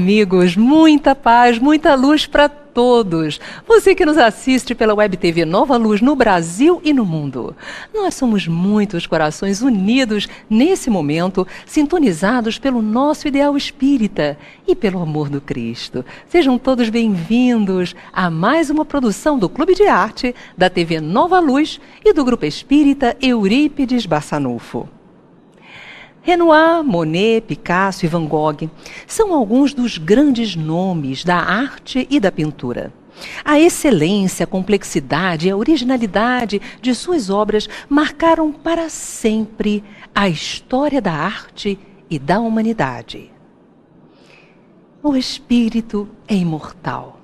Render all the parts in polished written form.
Amigos, muita paz, muita luz para todos. Você que nos assiste pela Web TV Nova Luz no Brasil e no mundo. Nós somos muitos corações unidos nesse momento, sintonizados pelo nosso ideal espírita e pelo amor do Cristo. Sejam todos bem-vindos a mais uma produção do Clube de Arte, da TV Nova Luz e do Grupo Espírita Eurípides Barçanufo. Renoir, Monet, Picasso e Van Gogh são alguns dos grandes nomes da arte e da pintura. A excelência, a complexidade e a originalidade de suas obras marcaram para sempre a história da arte e da humanidade. O espírito é imortal.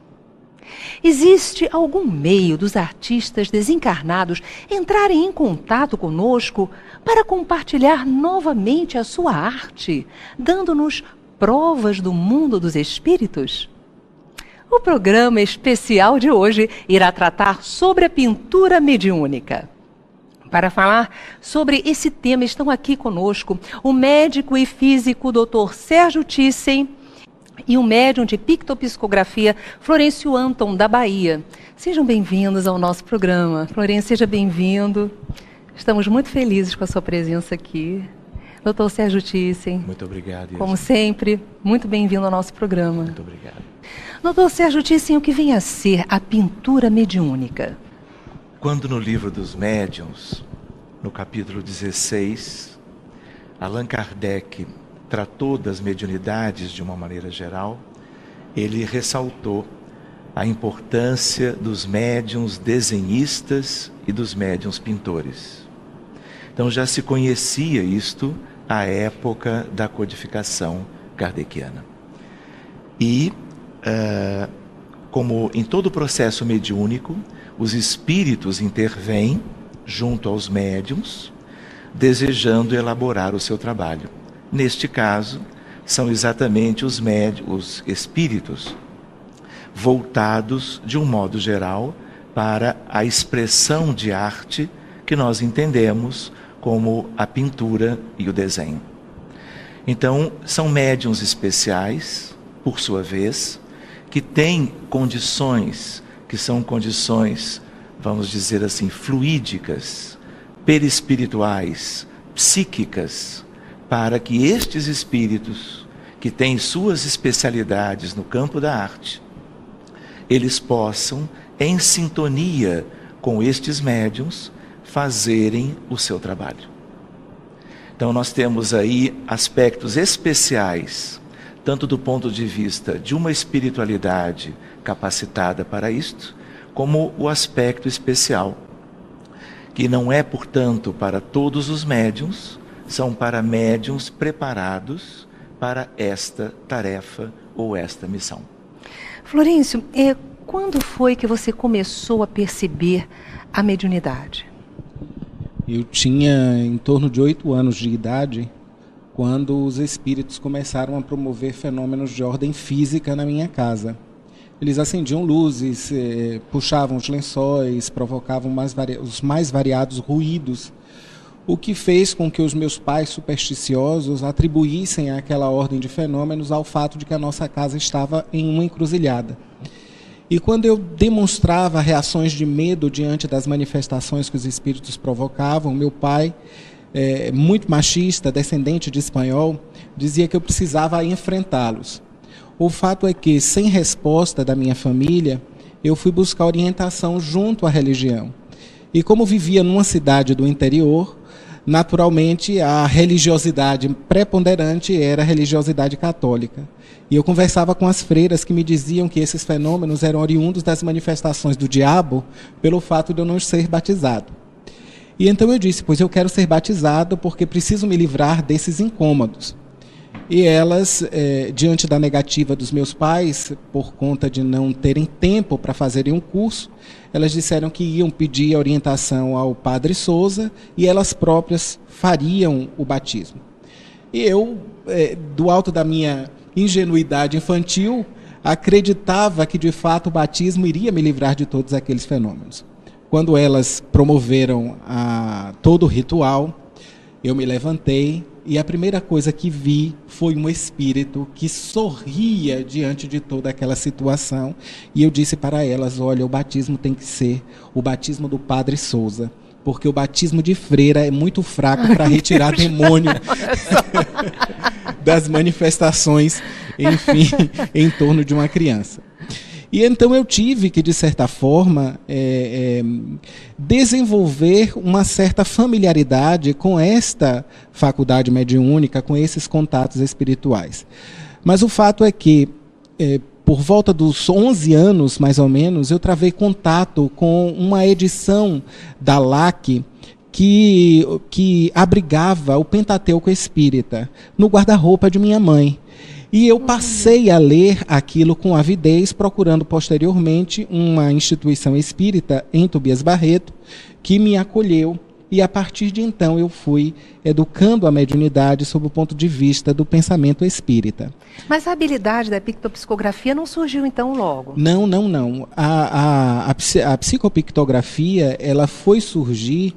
Existe algum meio dos artistas desencarnados entrarem em contato conosco para compartilhar novamente a sua arte, dando-nos provas do mundo dos espíritos? O programa especial de hoje irá tratar sobre a pintura mediúnica. Para falar sobre esse tema estão aqui conosco o médico e físico Dr. Sérgio Thyssen e o médium de pictopsicografia Florencio Anton, da Bahia. Sejam bem-vindos ao nosso programa. Florencio, seja bem-vindo. Estamos muito felizes com a sua presença aqui. Dr. Sérgio Thyssen. Muito obrigado. Como sempre, muito bem-vindo ao nosso programa. Muito obrigado. Dr. Sérgio Thyssen, o que vem a ser a pintura mediúnica? Quando no livro dos médiuns, no capítulo 16, Allan Kardec tratou das mediunidades de uma maneira geral, ele ressaltou a importância dos médiuns desenhistas e dos médiuns pintores. Então já se conhecia isto à época da codificação kardeciana. E, como em todo o processo mediúnico, os espíritos intervêm junto aos médiuns, desejando elaborar o seu trabalho. Neste caso, são exatamente os espíritos voltados, de um modo geral, para a expressão de arte que nós entendemos como a pintura e o desenho. Então, são médiuns especiais, por sua vez, que têm condições, que são condições, vamos dizer assim, fluídicas, perispirituais, psíquicas, para que estes espíritos, que têm suas especialidades no campo da arte, eles possam, em sintonia com estes médiuns, fazerem o seu trabalho. Então nós temos aí aspectos especiais, tanto do ponto de vista de uma espiritualidade capacitada para isto, como o aspecto especial, que não é, portanto, para todos os médiuns, são para médiuns preparados para esta tarefa ou esta missão. Florencio, quando foi que você começou a perceber a mediunidade? Eu tinha em torno de 8 anos de idade, quando os espíritos começaram a promover fenômenos de ordem física na minha casa. Eles acendiam luzes, puxavam os lençóis, provocavam os mais variados ruídos, o que fez com que os meus pais supersticiosos atribuíssem aquela ordem de fenômenos ao fato de que a nossa casa estava em uma encruzilhada. E quando eu demonstrava reações de medo diante das manifestações que os espíritos provocavam, meu pai, muito machista, descendente de espanhol, dizia que eu precisava enfrentá-los. O fato é que, sem resposta da minha família, eu fui buscar orientação junto à religião. E como vivia numa cidade do interior, naturalmente a religiosidade preponderante era a religiosidade católica. E eu conversava com as freiras que me diziam que esses fenômenos eram oriundos das manifestações do diabo pelo fato de eu não ser batizado. E então eu disse, pois eu quero ser batizado porque preciso me livrar desses incômodos. E elas, diante da negativa dos meus pais, por conta de não terem tempo para fazerem um curso, elas disseram que iam pedir orientação ao Padre Souza e elas próprias fariam o batismo. E eu, do alto da minha ingenuidade infantil, acreditava que de fato o batismo iria me livrar de todos aqueles fenômenos. Quando elas promoveram todo o ritual, eu me levantei e a primeira coisa que vi foi um espírito que sorria diante de toda aquela situação. E eu disse para elas, olha, o batismo tem que ser o batismo do Padre Souza, porque o batismo de freira é muito fraco para retirar demônio das manifestações, enfim, em torno de uma criança. E então eu tive que, de certa forma, desenvolver uma certa familiaridade com esta faculdade mediúnica, com esses contatos espirituais. Mas o fato é que, por volta dos 11 anos, mais ou menos, eu travei contato com uma edição da LAC que abrigava o Pentateuco Espírita no guarda-roupa de minha mãe. E eu passei a ler aquilo com avidez, procurando posteriormente uma instituição espírita em Tobias Barreto, que me acolheu. E a partir de então eu fui educando a mediunidade sob o ponto de vista do pensamento espírita. Mas a habilidade da pictopsicografia não surgiu então logo? Não. A psicopictografia, ela foi surgir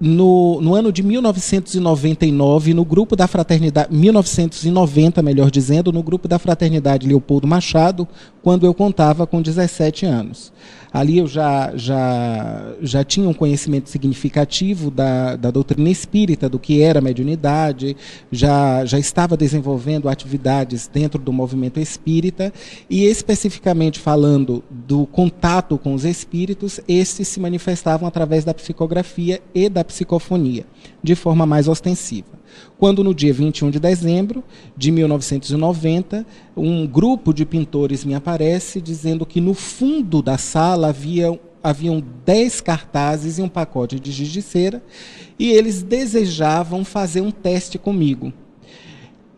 no ano de 1999, no grupo da Fraternidade, 1990, melhor dizendo, no grupo da Fraternidade Leopoldo Machado, quando eu contava com 17 anos. Ali eu já tinha um conhecimento significativo da doutrina espírita, do que era mediunidade, já estava desenvolvendo atividades dentro do movimento espírita, e especificamente falando do contato com os espíritos, estes se manifestavam através da psicografia e da psicofonia, de forma mais ostensiva. Quando no dia 21 de dezembro de 1990, um grupo de pintores me aparece dizendo que no fundo da sala haviam 10 cartazes e um pacote de giz de cera, e eles desejavam fazer um teste comigo.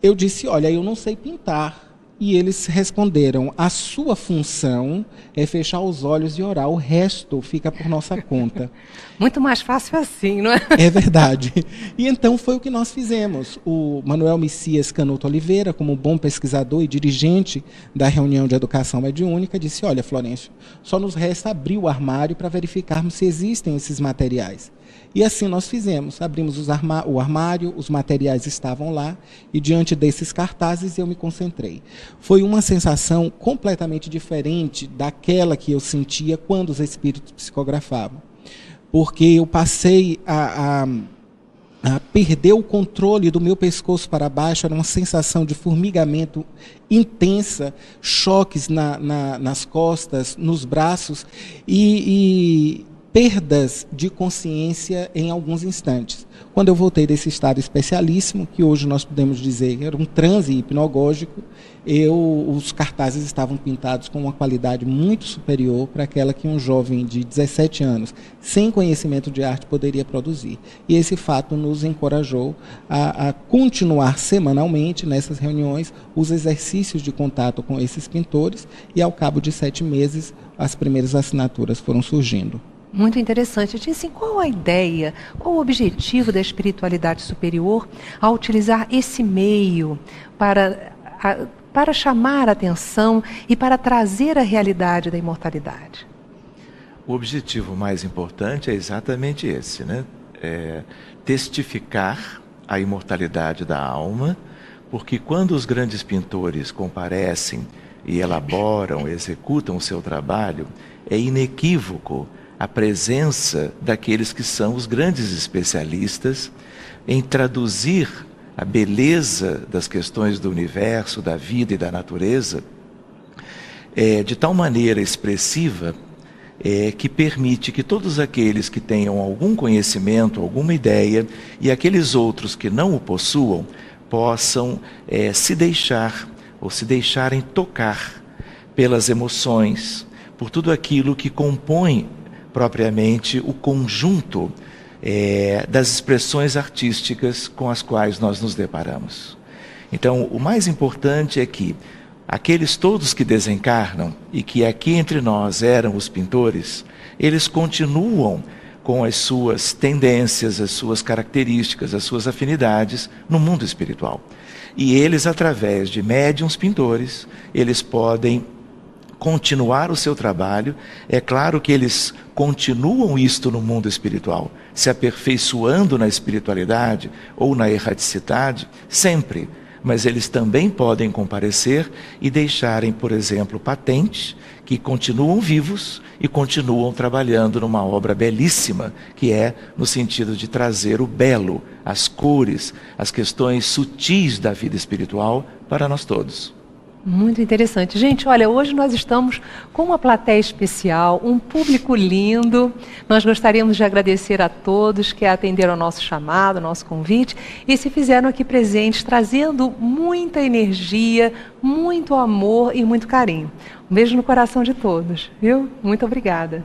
Eu disse, olha, eu não sei pintar. E eles responderam, a sua função é fechar os olhos e orar, o resto fica por nossa conta. Muito mais fácil assim, não é? É verdade. E então foi o que nós fizemos. O Manuel Messias Canuto Oliveira, como bom pesquisador e dirigente da reunião de educação mediúnica, disse, olha, Florencio, só nos resta abrir o armário para verificarmos se existem esses materiais. E assim nós fizemos, abrimos o armário, os materiais estavam lá, e diante desses cartazes eu me concentrei. Foi uma sensação completamente diferente daquela que eu sentia quando os espíritos psicografavam. Porque eu passei a perder o controle do meu pescoço para baixo, era uma sensação de formigamento intensa, choques nas costas, nos braços, e perdas de consciência em alguns instantes. Quando eu voltei desse estado especialíssimo, que hoje nós podemos dizer que era um transe hipnogógico, os cartazes estavam pintados com uma qualidade muito superior para aquela que um jovem de 17 anos, sem conhecimento de arte, poderia produzir. E esse fato nos encorajou a continuar semanalmente nessas reuniões os exercícios de contato com esses pintores, e ao cabo de 7 meses as primeiras assinaturas foram surgindo. Muito interessante. Assim, qual a ideia, qual o objetivo da espiritualidade superior ao utilizar esse meio para chamar a atenção e para trazer a realidade da imortalidade? O objetivo mais importante é exatamente esse, né? Testificar a imortalidade da alma, porque quando os grandes pintores comparecem e elaboram, executam o seu trabalho, é inequívoco a presença daqueles que são os grandes especialistas em traduzir a beleza das questões do universo, da vida e da natureza, de tal maneira expressiva que permite que todos aqueles que tenham algum conhecimento, alguma ideia, e aqueles outros que não o possuam, possam se deixarem tocar pelas emoções, por tudo aquilo que compõe propriamente o conjunto das expressões artísticas com as quais nós nos deparamos. Então, o mais importante é que aqueles todos que desencarnam e que aqui entre nós eram os pintores, eles continuam com as suas tendências, as suas características, as suas afinidades no mundo espiritual. E eles, através de médiuns pintores, eles podem continuar o seu trabalho. É claro que eles continuam isto no mundo espiritual, se aperfeiçoando na espiritualidade ou na erraticidade, sempre. Mas eles também podem comparecer e deixarem, por exemplo, patentes que continuam vivos e continuam trabalhando numa obra belíssima, que é no sentido de trazer o belo, as cores, as questões sutis da vida espiritual para nós todos. Muito interessante. Gente, olha, hoje nós estamos com uma plateia especial, um público lindo. Nós gostaríamos de agradecer a todos que atenderam ao nosso chamado, ao nosso convite e se fizeram aqui presentes, trazendo muita energia, muito amor e muito carinho. Um beijo no coração de todos, viu? Muito obrigada.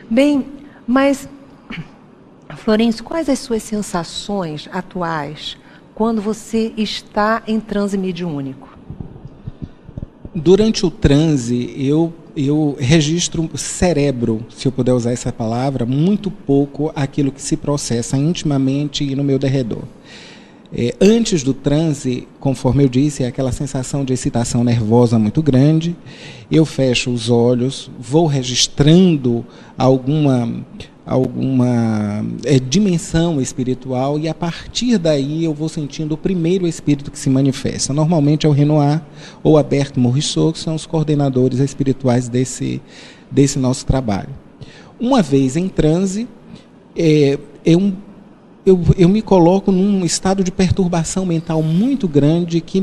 Bem, mas, Florencio, quais as suas sensações atuais quando você está em transe mediúnico? Durante o transe, eu registro cérebro, se eu puder usar essa palavra, muito pouco aquilo que se processa intimamente e no meu derredor. Antes do transe, conforme eu disse, é aquela sensação de excitação nervosa muito grande. Eu fecho os olhos, vou registrando alguma dimensão espiritual e a partir daí eu vou sentindo o primeiro espírito que se manifesta. Normalmente é o Renoir ou Alberto Morisot, que são os coordenadores espirituais desse nosso trabalho. Uma vez em transe, eu me coloco num estado de perturbação mental muito grande que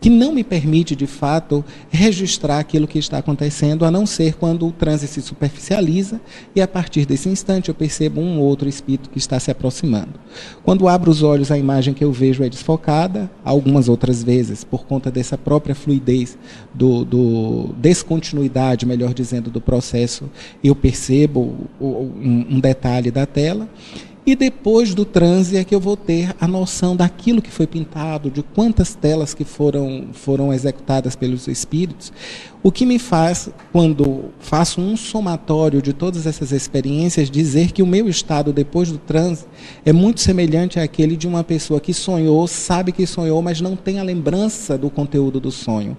não me permite, de fato, registrar aquilo que está acontecendo, a não ser quando o transe se superficializa e, a partir desse instante, eu percebo um outro espírito que está se aproximando. Quando abro os olhos, a imagem que eu vejo é desfocada, algumas outras vezes, por conta dessa própria fluidez, descontinuidade, melhor dizendo, do processo, eu percebo um detalhe da tela. E depois do transe é que eu vou ter a noção daquilo que foi pintado, de quantas telas que foram executadas pelos espíritos, o que me faz, quando faço um somatório de todas essas experiências, dizer que o meu estado depois do transe é muito semelhante àquele de uma pessoa que sonhou, sabe que sonhou, mas não tem a lembrança do conteúdo do sonho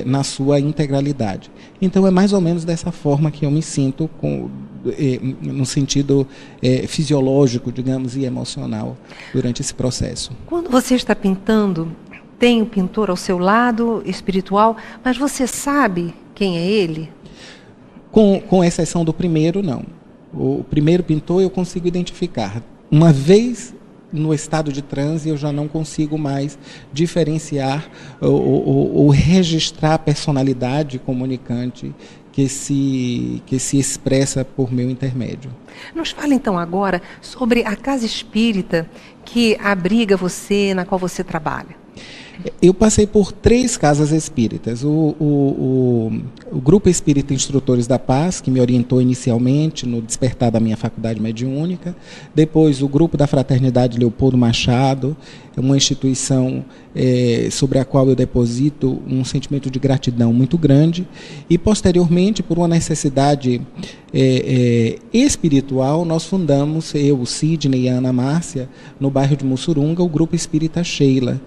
na sua integralidade. Então é mais ou menos dessa forma que eu me sinto no sentido fisiológico, digamos, e emocional durante esse processo. Quando você está pintando, tem o pintor ao seu lado espiritual, mas você sabe quem é ele? Com exceção do primeiro, não. O primeiro pintor eu consigo identificar. Uma vez no estado de transe, eu já não consigo mais diferenciar ou registrar a personalidade comunicante que se expressa por meu intermédio. Nos fala então agora sobre a casa espírita que abriga você, na qual você trabalha. Eu passei por 3 casas espíritas. O Grupo Espírita Instrutores da Paz, que me orientou inicialmente no despertar da minha faculdade mediúnica. Depois, o Grupo da Fraternidade Leopoldo Machado, uma instituição sobre a qual eu deposito um sentimento de gratidão muito grande. E, posteriormente, por uma necessidade espiritual, nós fundamos, eu, o Sidney e a Ana Márcia, no bairro de Mussurunga, o Grupo Espírita Sheila,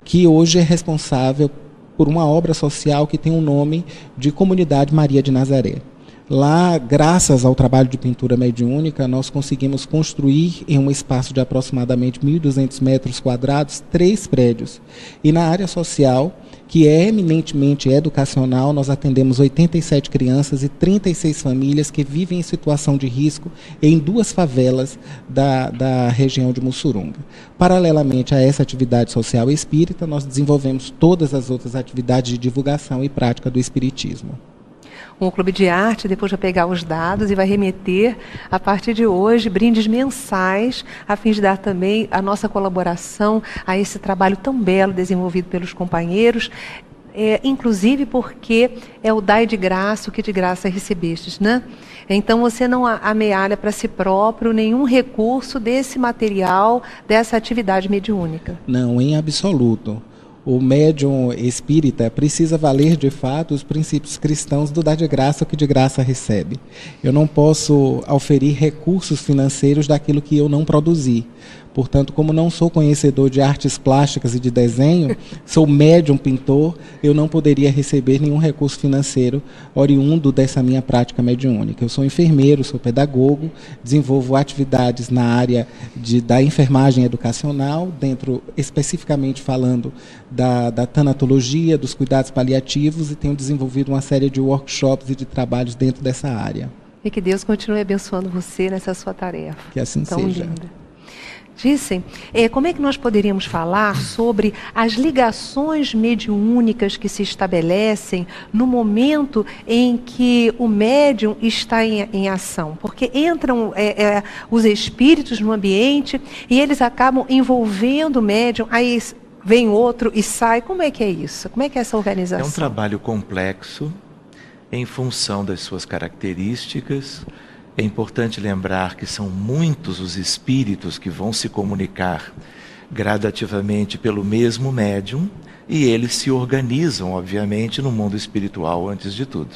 que hoje é responsável por uma obra social que tem o nome de Comunidade Maria de Nazaré. Lá, graças ao trabalho de pintura mediúnica, nós conseguimos construir em um espaço de aproximadamente 1.200 metros quadrados 3 prédios. E na área social, que é eminentemente educacional, nós atendemos 87 crianças e 36 famílias que vivem em situação de risco em 2 favelas da região de Mussurunga. Paralelamente a essa atividade social espírita, nós desenvolvemos todas as outras atividades de divulgação e prática do espiritismo. O Clube de Arte depois vai pegar os dados e vai remeter, a partir de hoje, brindes mensais, a fim de dar também a nossa colaboração a esse trabalho tão belo desenvolvido pelos companheiros, inclusive porque é o dai de graça o que de graça recebestes, né? Então você não amealha para si próprio nenhum recurso desse material, dessa atividade mediúnica. Não, em absoluto. O médium espírita precisa valer, de fato, os princípios cristãos do dar de graça o que de graça recebe. Eu não posso auferir recursos financeiros daquilo que eu não produzi, Portanto, como não sou conhecedor de artes plásticas e de desenho, sou médium pintor, eu não poderia receber nenhum recurso financeiro oriundo dessa minha prática mediúnica. Eu sou enfermeiro, sou pedagogo, desenvolvo atividades na área da enfermagem educacional, dentro, especificamente falando da tanatologia, dos cuidados paliativos, e tenho desenvolvido uma série de workshops e de trabalhos dentro dessa área. E que Deus continue abençoando você nessa sua tarefa. Que assim tão seja. Linda. Dissem, como é que nós poderíamos falar sobre as ligações mediúnicas que se estabelecem no momento em que o médium está em ação? Porque entram os espíritos no ambiente e eles acabam envolvendo o médium, aí vem outro e sai. Como é que é isso? Como é que é essa organização? É um trabalho complexo em função das suas características. É importante lembrar que são muitos os espíritos que vão se comunicar gradativamente pelo mesmo médium e eles se organizam, obviamente, no mundo espiritual antes de tudo.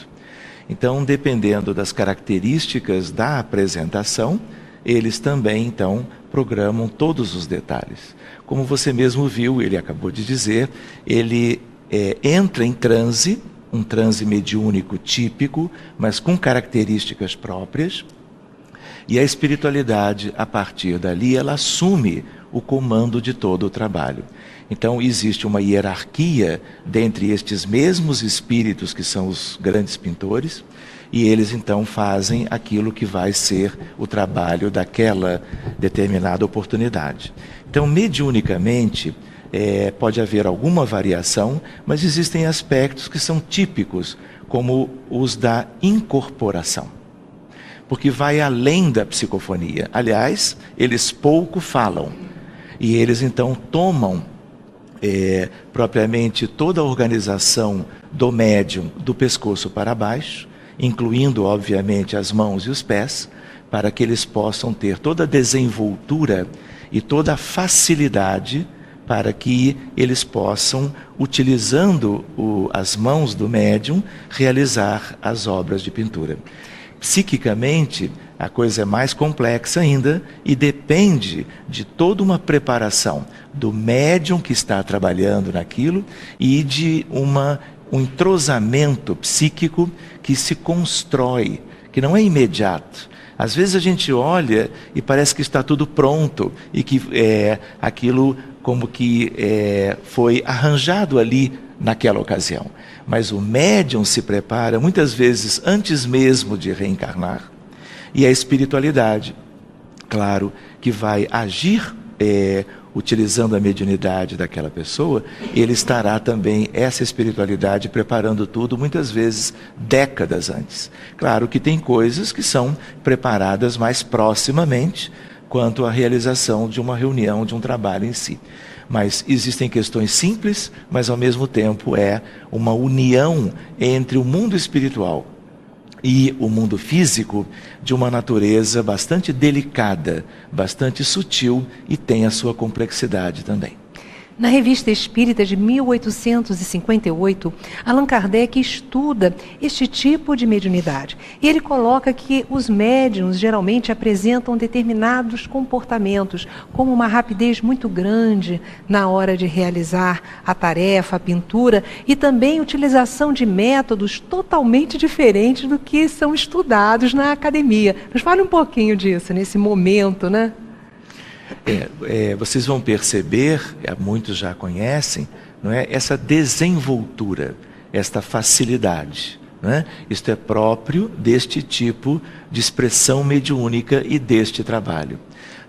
Então, dependendo das características da apresentação, eles também, então, programam todos os detalhes. Como você mesmo viu, ele acabou de dizer, ele entra em transe, um transe mediúnico típico, mas com características próprias, e a espiritualidade, a partir dali, ela assume o comando de todo o trabalho. Então, existe uma hierarquia dentre estes mesmos espíritos que são os grandes pintores, e eles, então, fazem aquilo que vai ser o trabalho daquela determinada oportunidade. Então, mediunicamente, pode haver alguma variação, mas existem aspectos que são típicos, como os da incorporação, porque vai além da psicofonia. Aliás, eles pouco falam, e eles então tomam propriamente toda a organização do médium do pescoço para baixo, incluindo obviamente as mãos e os pés, para que eles possam ter toda a desenvoltura e toda a facilidade para que eles possam, utilizando as mãos do médium, realizar as obras de pintura. Psiquicamente, a coisa é mais complexa ainda e depende de toda uma preparação do médium que está trabalhando naquilo e de um entrosamento psíquico que se constrói, que não é imediato. Às vezes a gente olha e parece que está tudo pronto e que aquilo como que foi arranjado ali naquela ocasião. Mas o médium se prepara muitas vezes antes mesmo de reencarnar. E a espiritualidade, claro, que vai agir utilizando a mediunidade daquela pessoa, ele estará também, essa espiritualidade, preparando tudo, muitas vezes décadas antes. Claro que tem coisas que são preparadas mais proximamente, quanto à realização de uma reunião, de um trabalho em si. Mas existem questões simples, mas ao mesmo tempo é uma união entre o mundo espiritual e o mundo físico de uma natureza bastante delicada, bastante sutil e tem a sua complexidade também. Na Revista Espírita de 1858, Allan Kardec estuda este tipo de mediunidade. E ele coloca que os médiuns geralmente apresentam determinados comportamentos, como uma rapidez muito grande na hora de realizar a tarefa, a pintura, e também utilização de métodos totalmente diferentes do que são estudados na academia. Nos fale um pouquinho disso, nesse momento, né? Vocês vão perceber, muitos já conhecem, não é? Essa desenvoltura, esta facilidade. Não é? Isto é próprio deste tipo de expressão mediúnica e deste trabalho.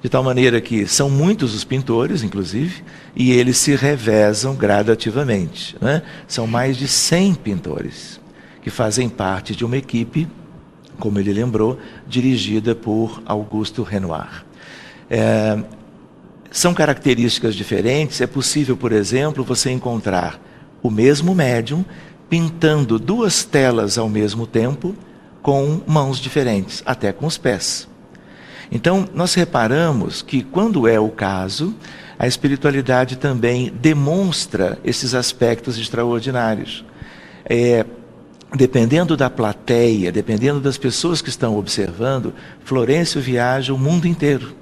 De tal maneira que são muitos os pintores, inclusive, e eles se revezam gradativamente. Não é? São mais de 100 pintores que fazem parte de uma equipe, como ele lembrou, dirigida por Augusto Renoir. São características diferentes. É possível, por exemplo, você encontrar o mesmo médium pintando 2 telas ao mesmo tempo com mãos diferentes, até com os pés. Então, nós reparamos que, quando é o caso, a espiritualidade também demonstra esses aspectos extraordinários. Dependendo da plateia, dependendo das pessoas que estão observando, Florencio viaja o mundo inteiro,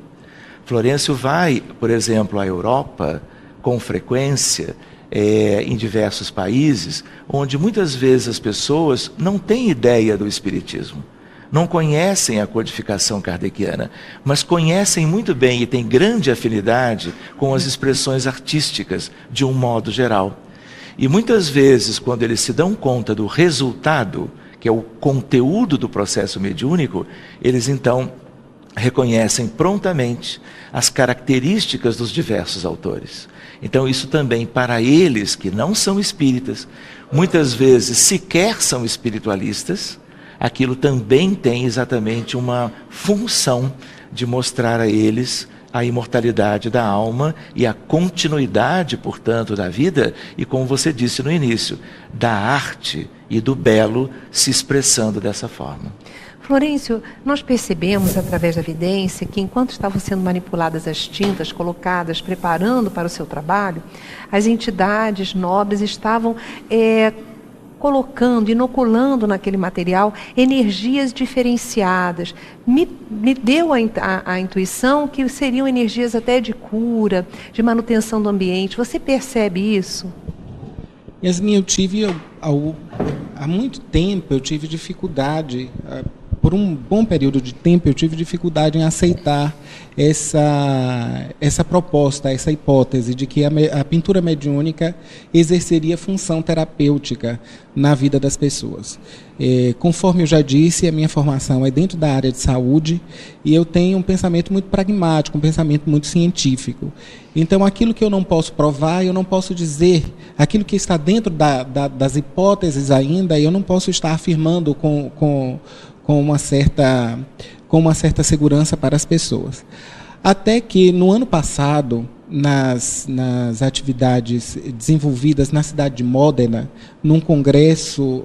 Florencio vai, por exemplo, à Europa com frequência, em diversos países, onde muitas vezes as pessoas não têm ideia do espiritismo, não conhecem a codificação kardeciana, mas conhecem muito bem e têm grande afinidade com as expressões artísticas de um modo geral. E muitas vezes, quando eles se dão conta do resultado, que é o conteúdo do processo mediúnico, eles então reconhecem prontamente as características dos diversos autores. Então isso também, para eles que não são espíritas, muitas vezes sequer são espiritualistas, aquilo também tem exatamente uma função de mostrar a eles a imortalidade da alma e a continuidade, portanto, da vida, e como você disse no início, da arte e do belo se expressando dessa forma. Florencio, nós percebemos através da evidência que enquanto estavam sendo manipuladas as tintas colocadas, preparando para o seu trabalho, as entidades nobres estavam colocando, inoculando naquele material energias diferenciadas. Me deu a intuição que seriam energias até de cura, de manutenção do ambiente. Você percebe isso? Yasmin, eu tive, há muito tempo, eu tive dificuldade, por um bom período de tempo, eu tive dificuldade em aceitar essa proposta, essa hipótese de que a pintura mediúnica exerceria função terapêutica na vida das pessoas. Conforme eu já disse, a minha formação é dentro da área de saúde e eu tenho um pensamento muito pragmático, um pensamento muito científico. Então, aquilo que eu não posso provar, eu não posso dizer, aquilo que está dentro das hipóteses ainda, eu não posso estar afirmando com uma certa segurança para as pessoas. Até que, no ano passado, nas atividades desenvolvidas na cidade de Módena, num congresso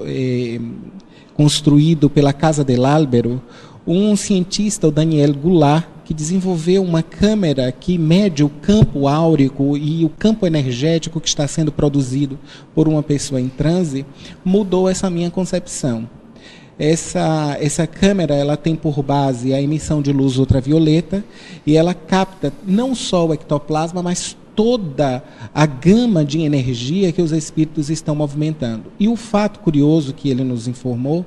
construído pela Casa dell'Albero, um cientista, o Daniel Goulart, que desenvolveu uma câmera que mede o campo áurico e o campo energético que está sendo produzido por uma pessoa em transe, mudou essa minha concepção. Essa câmera, ela tem por base a emissão de luz ultravioleta e ela capta não só o ectoplasma, mas toda a gama de energia que os espíritos estão movimentando. E o fato curioso que ele nos informou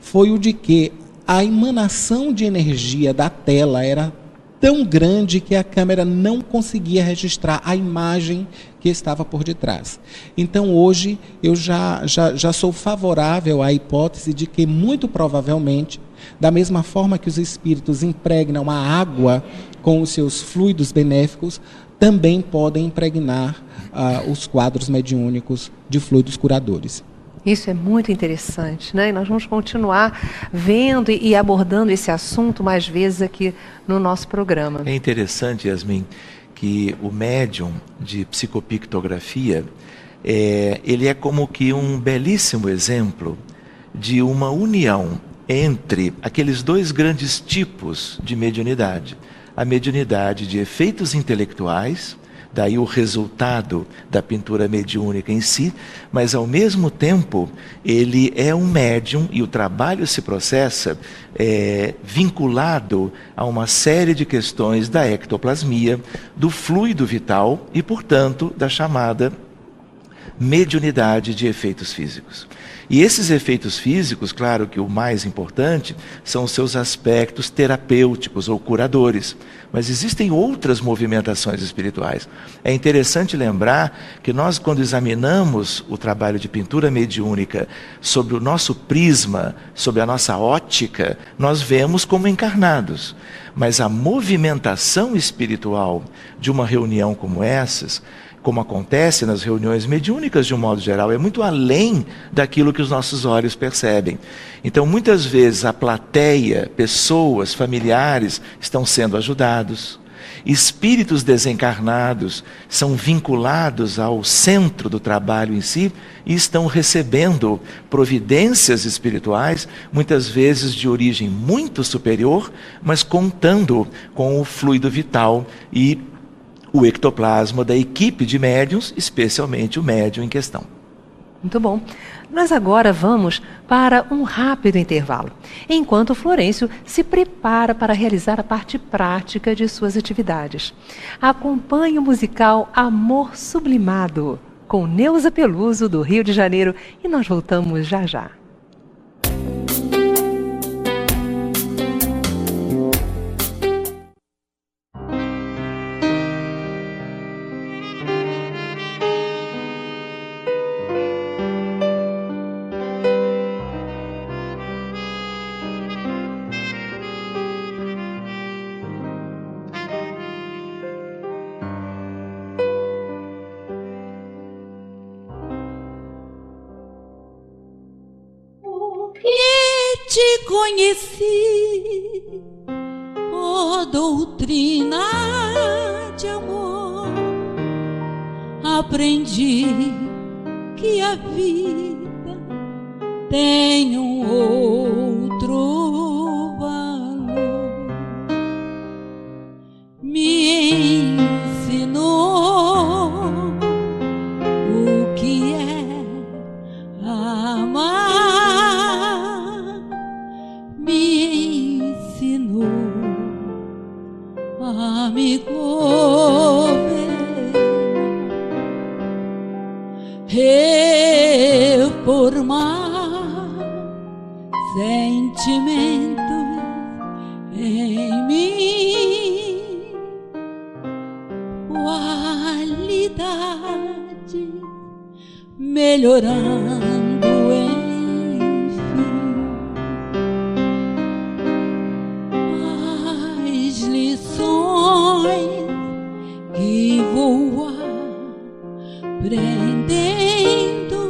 foi o de que a emanação de energia da tela era tão grande que a câmera não conseguia registrar a imagem que estava por detrás. Então, hoje, eu já sou favorável à hipótese de que, muito provavelmente, da mesma forma que os espíritos impregnam a água com os seus fluidos benéficos, também podem impregnar os quadros mediúnicos de fluidos curadores. Isso é muito interessante, né? E nós vamos continuar vendo e abordando esse assunto mais vezes aqui no nosso programa. É interessante, Yasmin, que o médium de psicopictografia, ele é como que um belíssimo exemplo de uma união entre aqueles dois grandes tipos de mediunidade. A mediunidade de efeitos intelectuais, daí o resultado da pintura mediúnica em si, mas ao mesmo tempo ele é um médium e o trabalho se processa vinculado a uma série de questões da ectoplasmia, do fluido vital e, portanto, da chamada mediunidade de efeitos físicos. E esses efeitos físicos, claro que o mais importante, são os seus aspectos terapêuticos ou curadores. Mas existem outras movimentações espirituais. É interessante lembrar que nós, quando examinamos o trabalho de pintura mediúnica sobre o nosso prisma, sobre a nossa ótica, nós vemos como encarnados. Mas a movimentação espiritual de uma reunião como essas, como acontece nas reuniões mediúnicas de um modo geral, é muito além daquilo que os nossos olhos percebem. Então, muitas vezes, a plateia, pessoas, familiares, estão sendo ajudados. Espíritos desencarnados são vinculados ao centro do trabalho em si e estão recebendo providências espirituais, muitas vezes de origem muito superior, mas contando com o fluido vital e o ectoplasma da equipe de médiuns, especialmente o médium em questão. Muito bom. Nós agora vamos para um rápido intervalo, enquanto o Florencio se prepara para realizar a parte prática de suas atividades. Acompanhe o musical Amor Sublimado, com Neuza Peluso, do Rio de Janeiro, e nós voltamos já já. Te conheci, ó doutrina de amor, aprendi que a vida tem um outro valor, me ensinou o que é amar. Me governar, reformar sentimentos em mim, qualidade melhorando enfim. As lições que vou aprendendo,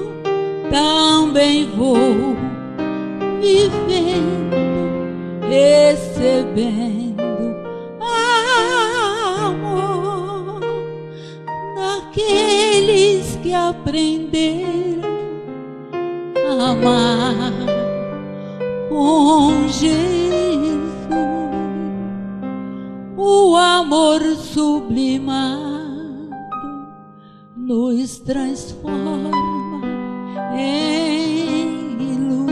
também vou vivendo, recebendo amor daqueles que aprenderam a amar com Jesus. O amor sublimado nos transforma em luz.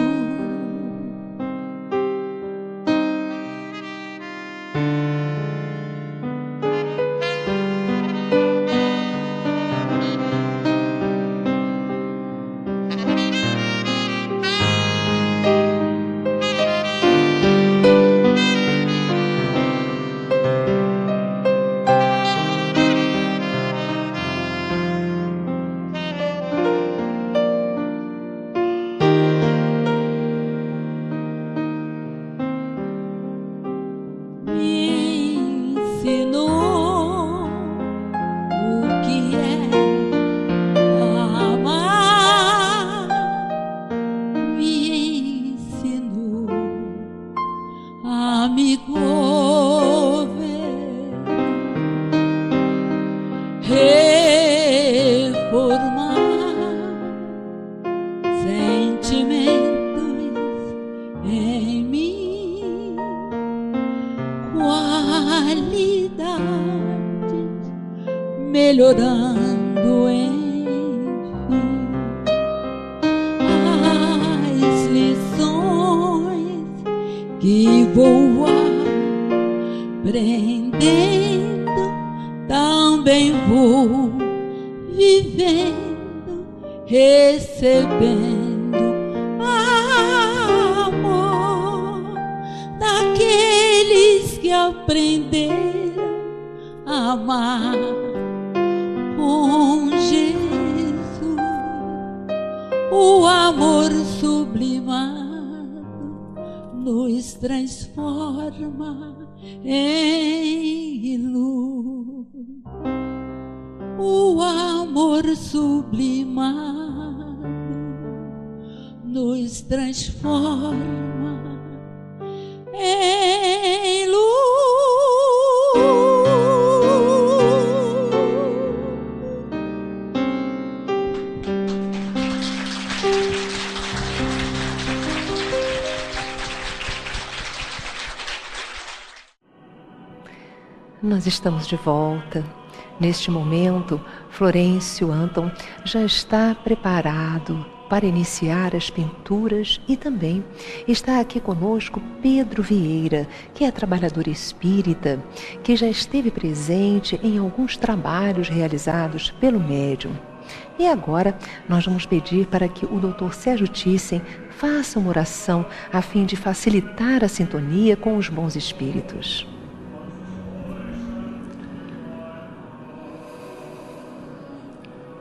Melhorando enfim as lições que vou aprendendo, também vou vivendo, recebendo amor daqueles que aprenderam a amar com Jesus. O amor sublimado nos transforma em luz. O amor sublimado nos transforma em luz. Nós estamos de volta Neste momento, Florencio Anton já está preparado para iniciar as pinturas e também está aqui conosco Pedro Vieira, que é trabalhador espírita, que já esteve presente em alguns trabalhos realizados pelo médium. E agora nós vamos pedir para que o Dr. Sérgio Thyssen faça uma oração a fim de facilitar a sintonia com os bons espíritos.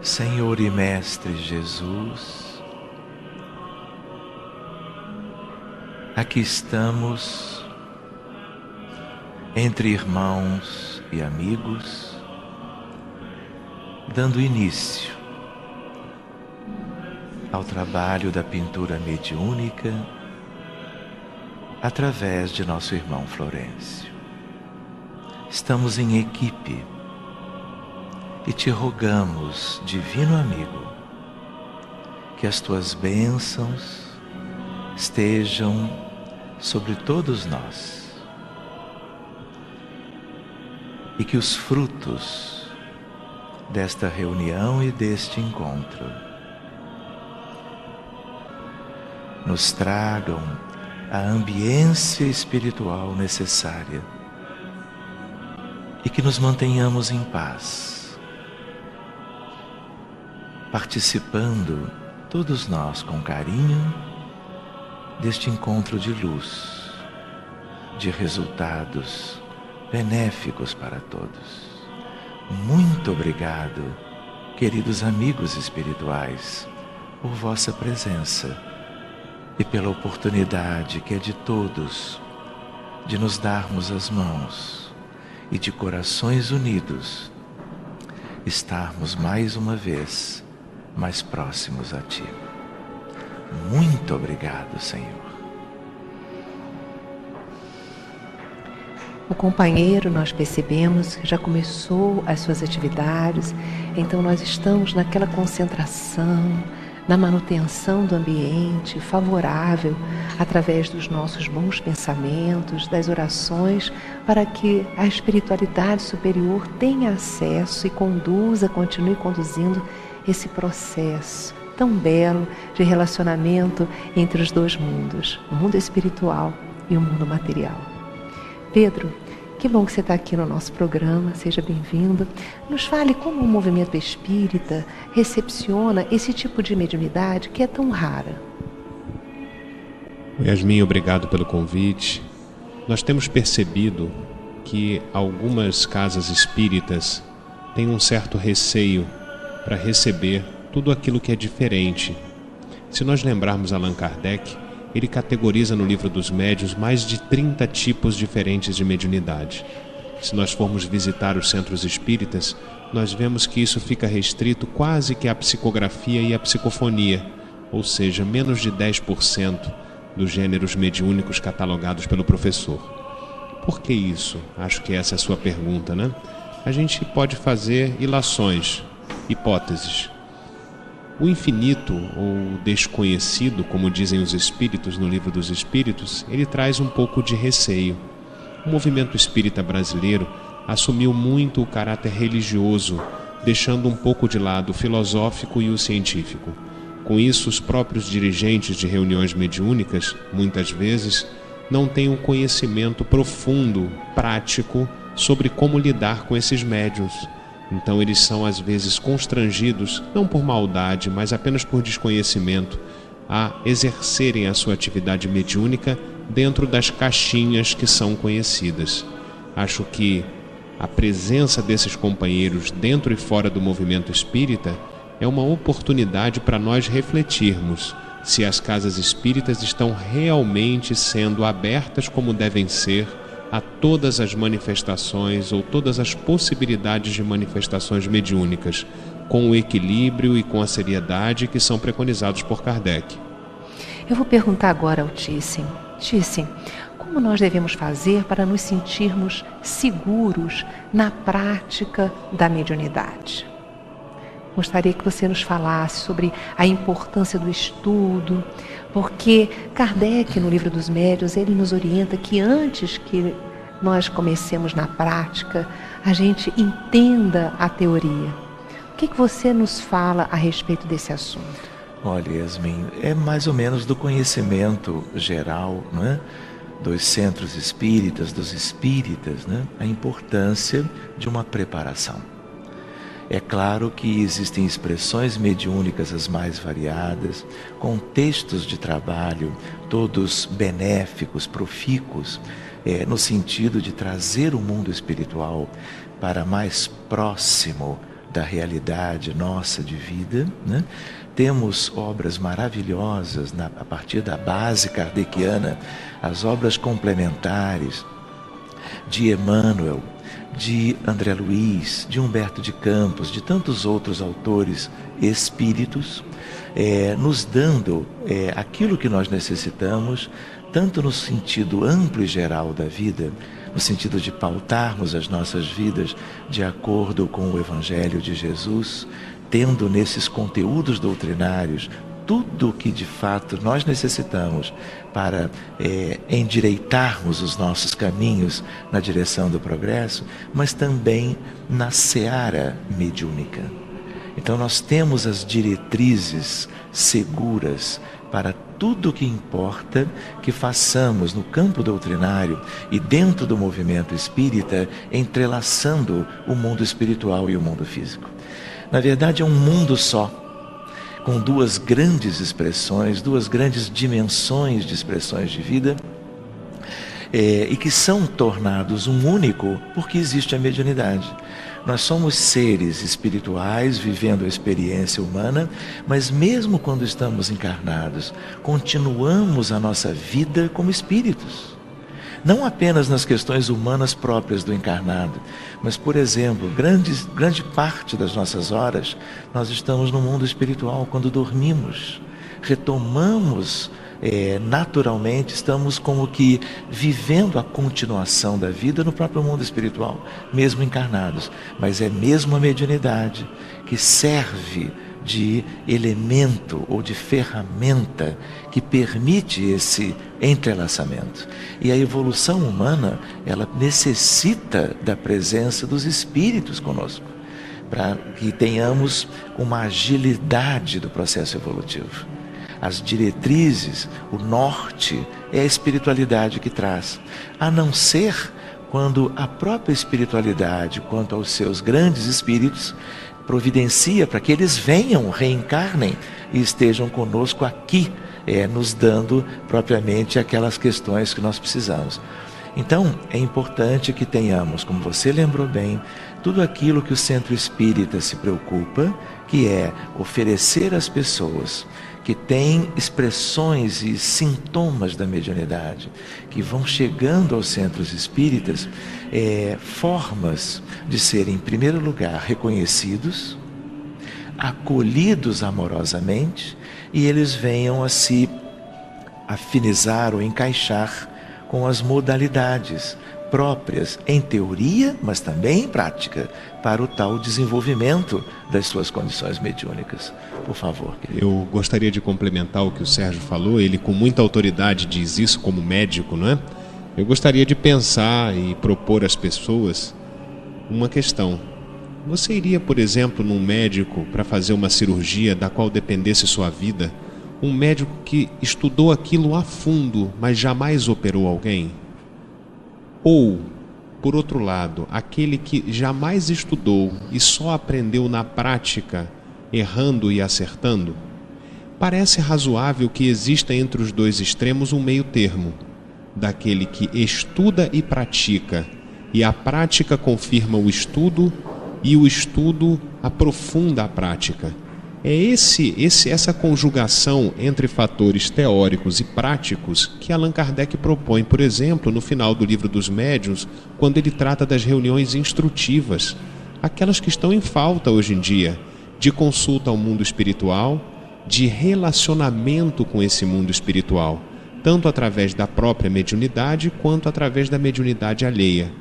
Senhor e Mestre Jesus, aqui estamos entre irmãos e amigos, dando início ao trabalho da pintura mediúnica através de nosso irmão Florencio. Estamos em equipe e te rogamos, divino amigo, que as tuas bênçãos estejam sobre todos nós e que os frutos desta reunião e deste encontro nos tragam a ambiência espiritual necessária e que nos mantenhamos em paz, participando todos nós com carinho deste encontro de luz, de resultados benéficos para todos. Muito obrigado, queridos amigos espirituais, por vossa presença e pela oportunidade que é de todos de nos darmos as mãos e de corações unidos estarmos mais uma vez mais próximos a Ti. Muito obrigado, Senhor. O companheiro, nós percebemos que já começou as suas atividades, então nós estamos naquela concentração, na manutenção do ambiente favorável, através dos nossos bons pensamentos, das orações, para que a espiritualidade superior tenha acesso e continue conduzindo esse processo tão belo de relacionamento entre os dois mundos, o mundo espiritual e o mundo material. Pedro, que bom que você está aqui no nosso programa, seja bem-vindo. Nos fale como o movimento espírita recepciona esse tipo de mediunidade que é tão rara. Yasmin, obrigado pelo convite. Nós temos percebido que algumas casas espíritas têm um certo receio para receber tudo aquilo que é diferente. Se nós lembrarmos Allan Kardec, ele categoriza no Livro dos Médiuns mais de 30 tipos diferentes de mediunidade. Se nós formos visitar os centros espíritas, nós vemos que isso fica restrito quase que à psicografia e à psicofonia, ou seja, menos de 10% dos gêneros mediúnicos catalogados pelo professor. Por que isso? Acho que essa é a sua pergunta, né? A gente pode fazer ilações, hipóteses. O infinito ou desconhecido, como dizem os espíritos no Livro dos Espíritos, ele traz um pouco de receio. O movimento espírita brasileiro assumiu muito o caráter religioso, deixando um pouco de lado o filosófico e o científico. Com isso, os próprios dirigentes de reuniões mediúnicas, muitas vezes, não têm um conhecimento profundo, prático, sobre como lidar com esses médiuns. Então eles são às vezes constrangidos, não por maldade, mas apenas por desconhecimento, a exercerem a sua atividade mediúnica dentro das caixinhas que são conhecidas. Acho que a presença desses companheiros dentro e fora do movimento espírita é uma oportunidade para nós refletirmos se as casas espíritas estão realmente sendo abertas como devem ser a todas as manifestações ou todas as possibilidades de manifestações mediúnicas, com o equilíbrio e com a seriedade que são preconizados por Kardec. Eu vou perguntar agora ao Thyssen. Thyssen, como nós devemos fazer para nos sentirmos seguros na prática da mediunidade? Gostaria que você nos falasse sobre a importância do estudo, porque Kardec, no Livro dos Médiuns, ele nos orienta que antes que nós comecemos na prática, a gente entenda a teoria. O que você nos fala a respeito desse assunto? Olha, Yasmin, é mais ou menos do conhecimento geral, não é? Dos centros espíritas, dos espíritas, né? A importância de uma preparação. É claro que existem expressões mediúnicas as mais variadas, contextos de trabalho, todos benéficos, profícuos, no sentido de trazer o mundo espiritual para mais próximo da realidade nossa de vida, né? Temos obras maravilhosas a partir da base kardeciana, as obras complementares de Emmanuel, de André Luiz, de Humberto de Campos, de tantos outros autores espíritos, nos dando aquilo que nós necessitamos, tanto no sentido amplo e geral da vida, no sentido de pautarmos as nossas vidas de acordo com o Evangelho de Jesus, tendo nesses conteúdos doutrinários tudo o que de fato nós necessitamos para endireitarmos os nossos caminhos na direção do progresso, mas também na seara mediúnica. Então nós temos as diretrizes seguras para tudo o que importa que façamos no campo doutrinário e dentro do movimento espírita, entrelaçando o mundo espiritual e o mundo físico. Na verdade é um mundo só, com duas grandes expressões, duas grandes dimensões de expressões de vida, e que são tornados um único porque existe a mediunidade. Nós somos seres espirituais vivendo a experiência humana, mas mesmo quando estamos encarnados, continuamos a nossa vida como espíritos. Não apenas nas questões humanas próprias do encarnado, mas, por exemplo, grande parte das nossas horas, nós estamos no mundo espiritual. Quando dormimos, retomamos naturalmente, estamos como que vivendo a continuação da vida no próprio mundo espiritual, mesmo encarnados. Mas é mesmo a mediunidade que serve de elemento ou de ferramenta que permite esse entrelaçamento. E a evolução humana, ela necessita da presença dos espíritos conosco, para que tenhamos uma agilidade do processo evolutivo. As diretrizes, o norte, é a espiritualidade que traz, a não ser quando a própria espiritualidade, quanto aos seus grandes espíritos, providencia para que eles venham, reencarnem e estejam conosco aqui, nos dando propriamente aquelas questões que nós precisamos. Então, é importante que tenhamos, como você lembrou bem, tudo aquilo que o Centro Espírita se preocupa, que é oferecer às pessoas que têm expressões e sintomas da mediunidade, que vão chegando aos centros espíritas, formas de serem, em primeiro lugar, reconhecidos, acolhidos amorosamente, e eles venham a se afinizar ou encaixar com as modalidades próprias em teoria, mas também em prática, para o tal desenvolvimento das suas condições mediúnicas. Por favor, querido. Eu gostaria de complementar o que o Sérgio falou. Ele com muita autoridade diz isso como médico, não é? Eu gostaria de pensar e propor às pessoas uma questão. Você iria, por exemplo, num médico para fazer uma cirurgia da qual dependesse sua vida? Um médico que estudou aquilo a fundo, mas jamais operou alguém? Ou, por outro lado, aquele que jamais estudou e só aprendeu na prática, errando e acertando? Parece razoável que exista entre os dois extremos um meio termo, daquele que estuda e pratica, e a prática confirma o estudo, e o estudo aprofunda a prática. É essa conjugação entre fatores teóricos e práticos que Allan Kardec propõe, por exemplo, no final do Livro dos Médiuns, quando ele trata das reuniões instrutivas, aquelas que estão em falta hoje em dia, de consulta ao mundo espiritual, de relacionamento com esse mundo espiritual, tanto através da própria mediunidade quanto através da mediunidade alheia.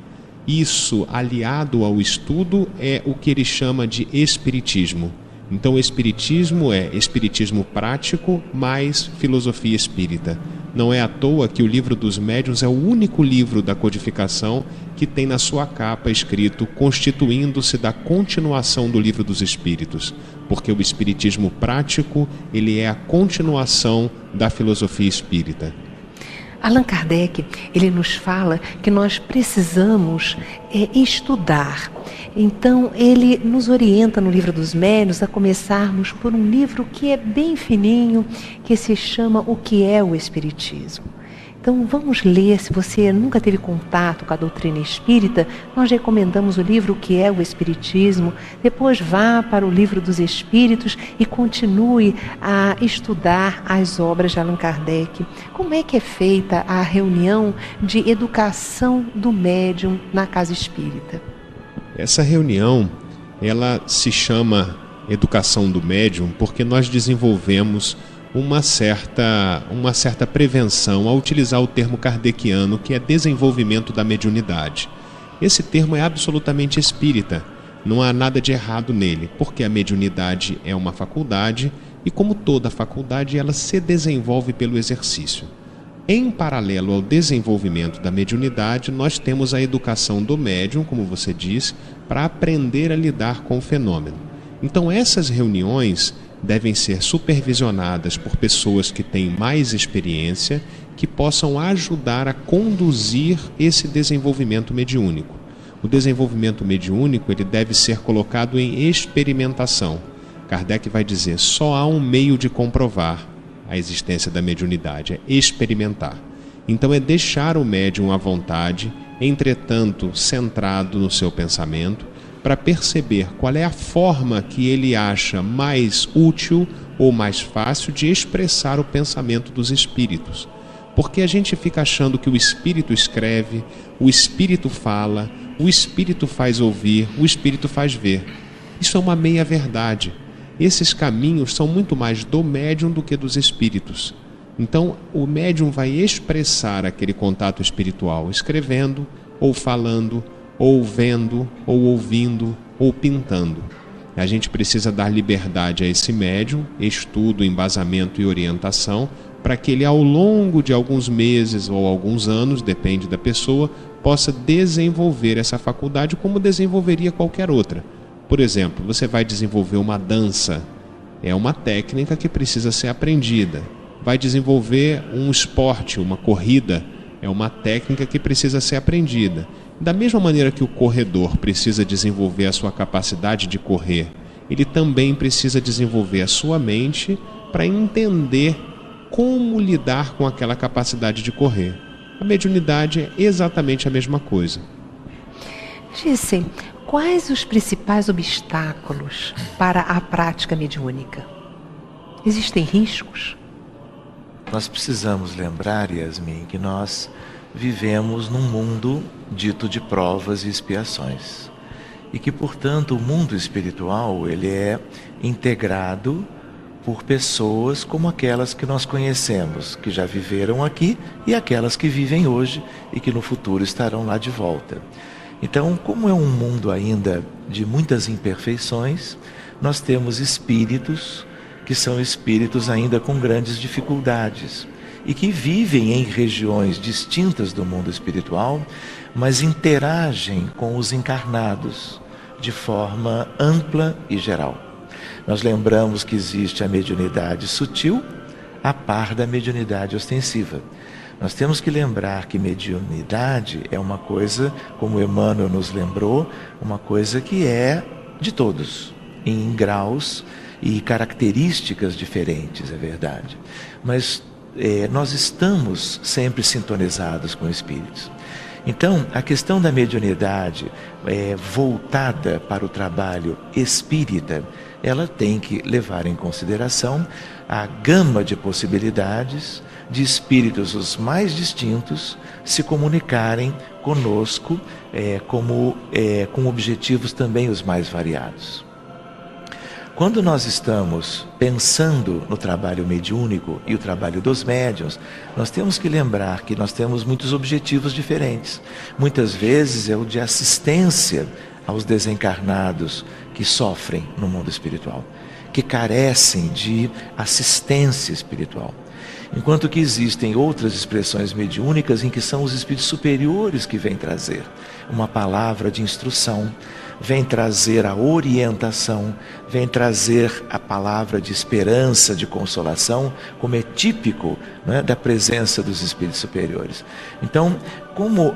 Isso, aliado ao estudo, é o que ele chama de espiritismo. Então o espiritismo é espiritismo prático mais filosofia espírita. Não é à toa que o Livro dos Médiuns é o único livro da codificação que tem na sua capa escrito constituindo-se da continuação do Livro dos Espíritos, porque o espiritismo prático, ele é a continuação da filosofia espírita. Allan Kardec, ele nos fala que nós precisamos estudar. Então, ele nos orienta no Livro dos Médiuns a começarmos por um livro que é bem fininho, que se chama O que é o Espiritismo. Então, vamos ler. Se você nunca teve contato com a doutrina espírita, nós recomendamos o livro O que é o Espiritismo. Depois vá para o Livro dos Espíritos e continue a estudar as obras de Allan Kardec. Como é que é feita a reunião de educação do médium na casa espírita? Essa reunião, ela se chama Educação do Médium porque nós desenvolvemos uma certa prevenção ao utilizar o termo kardeciano, que é desenvolvimento da mediunidade. Esse termo é absolutamente espírita, não há nada de errado nele, porque a mediunidade é uma faculdade e, como toda faculdade, ela se desenvolve pelo exercício. Em paralelo ao desenvolvimento da mediunidade, nós temos a educação do médium, como você disse, para aprender a lidar com o fenômeno. Então, essas reuniões devem ser supervisionadas por pessoas que têm mais experiência, que possam ajudar a conduzir esse desenvolvimento mediúnico. O desenvolvimento mediúnico, ele deve ser colocado em experimentação. Kardec vai dizer, só há um meio de comprovar a existência da mediunidade, é experimentar. Então é deixar o médium à vontade, entretanto centrado no seu pensamento, para perceber qual é a forma que ele acha mais útil ou mais fácil de expressar o pensamento dos espíritos. Porque a gente fica achando que o espírito escreve, o espírito fala, o espírito faz ouvir, o espírito faz ver. Isso é uma meia-verdade. Esses caminhos são muito mais do médium do que dos espíritos. Então, o médium vai expressar aquele contato espiritual escrevendo, ou falando, ou vendo, ou ouvindo, ou pintando. A gente precisa dar liberdade a esse médium, estudo, embasamento e orientação, para que ele, ao longo de alguns meses ou alguns anos, depende da pessoa, possa desenvolver essa faculdade como desenvolveria qualquer outra. Por exemplo, você vai desenvolver uma dança, é uma técnica que precisa ser aprendida. Vai desenvolver um esporte, uma corrida, é uma técnica que precisa ser aprendida. Da mesma maneira que o corredor precisa desenvolver a sua capacidade de correr, ele também precisa desenvolver a sua mente para entender como lidar com aquela capacidade de correr. A mediunidade é exatamente a mesma coisa. Dizem, quais os principais obstáculos para a prática mediúnica? Existem riscos? Nós precisamos lembrar, Yasmin, que nós vivemos num mundo dito de provas e expiações. E que, portanto, o mundo espiritual ele é integrado por pessoas como aquelas que nós conhecemos, que já viveram aqui, e aquelas que vivem hoje e que no futuro estarão lá de volta. Então, como é um mundo ainda de muitas imperfeições, nós temos espíritos que são espíritos ainda com grandes dificuldades e que vivem em regiões distintas do mundo espiritual, mas interagem com os encarnados de forma ampla e geral. Nós lembramos que existe a mediunidade sutil a par da mediunidade ostensiva. Nós temos que lembrar que mediunidade é uma coisa, como Emmanuel nos lembrou, uma coisa que é de todos, em graus e características diferentes, é verdade. Mas nós estamos sempre sintonizados com espíritos. Então, a questão da mediunidade voltada para o trabalho espírita, ela tem que levar em consideração a gama de possibilidades de espíritos os mais distintos se comunicarem conosco com objetivos também os mais variados. Quando nós estamos pensando no trabalho mediúnico e o trabalho dos médiuns, nós temos que lembrar que nós temos muitos objetivos diferentes. Muitas vezes é o de assistência aos desencarnados que sofrem no mundo espiritual, que carecem de assistência espiritual. Enquanto que existem outras expressões mediúnicas em que são os espíritos superiores que vêm trazer uma palavra de instrução, vem trazer a orientação, vem trazer a palavra de esperança, de consolação, como é típico, né, da presença dos espíritos superiores. Então, como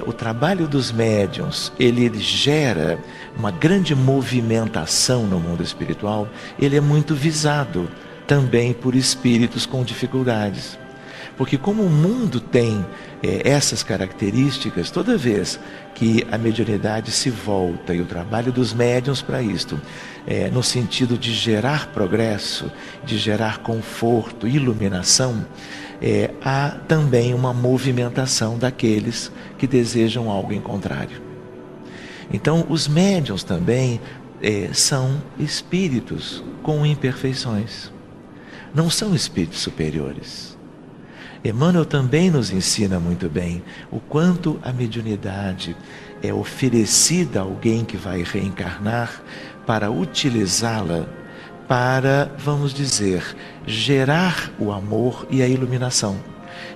o trabalho dos médiuns, ele gera uma grande movimentação no mundo espiritual, ele é muito visado também por espíritos com dificuldades. Porque como o mundo tem essas características, toda vez que a mediunidade se volta, e o trabalho dos médiuns para isto, no sentido de gerar progresso, de gerar conforto, iluminação, há também uma movimentação daqueles que desejam algo em contrário. Então, os médiuns também são espíritos com imperfeições. Não são espíritos superiores. Emmanuel também nos ensina muito bem o quanto a mediunidade é oferecida a alguém que vai reencarnar para utilizá-la para, vamos dizer, gerar o amor e a iluminação.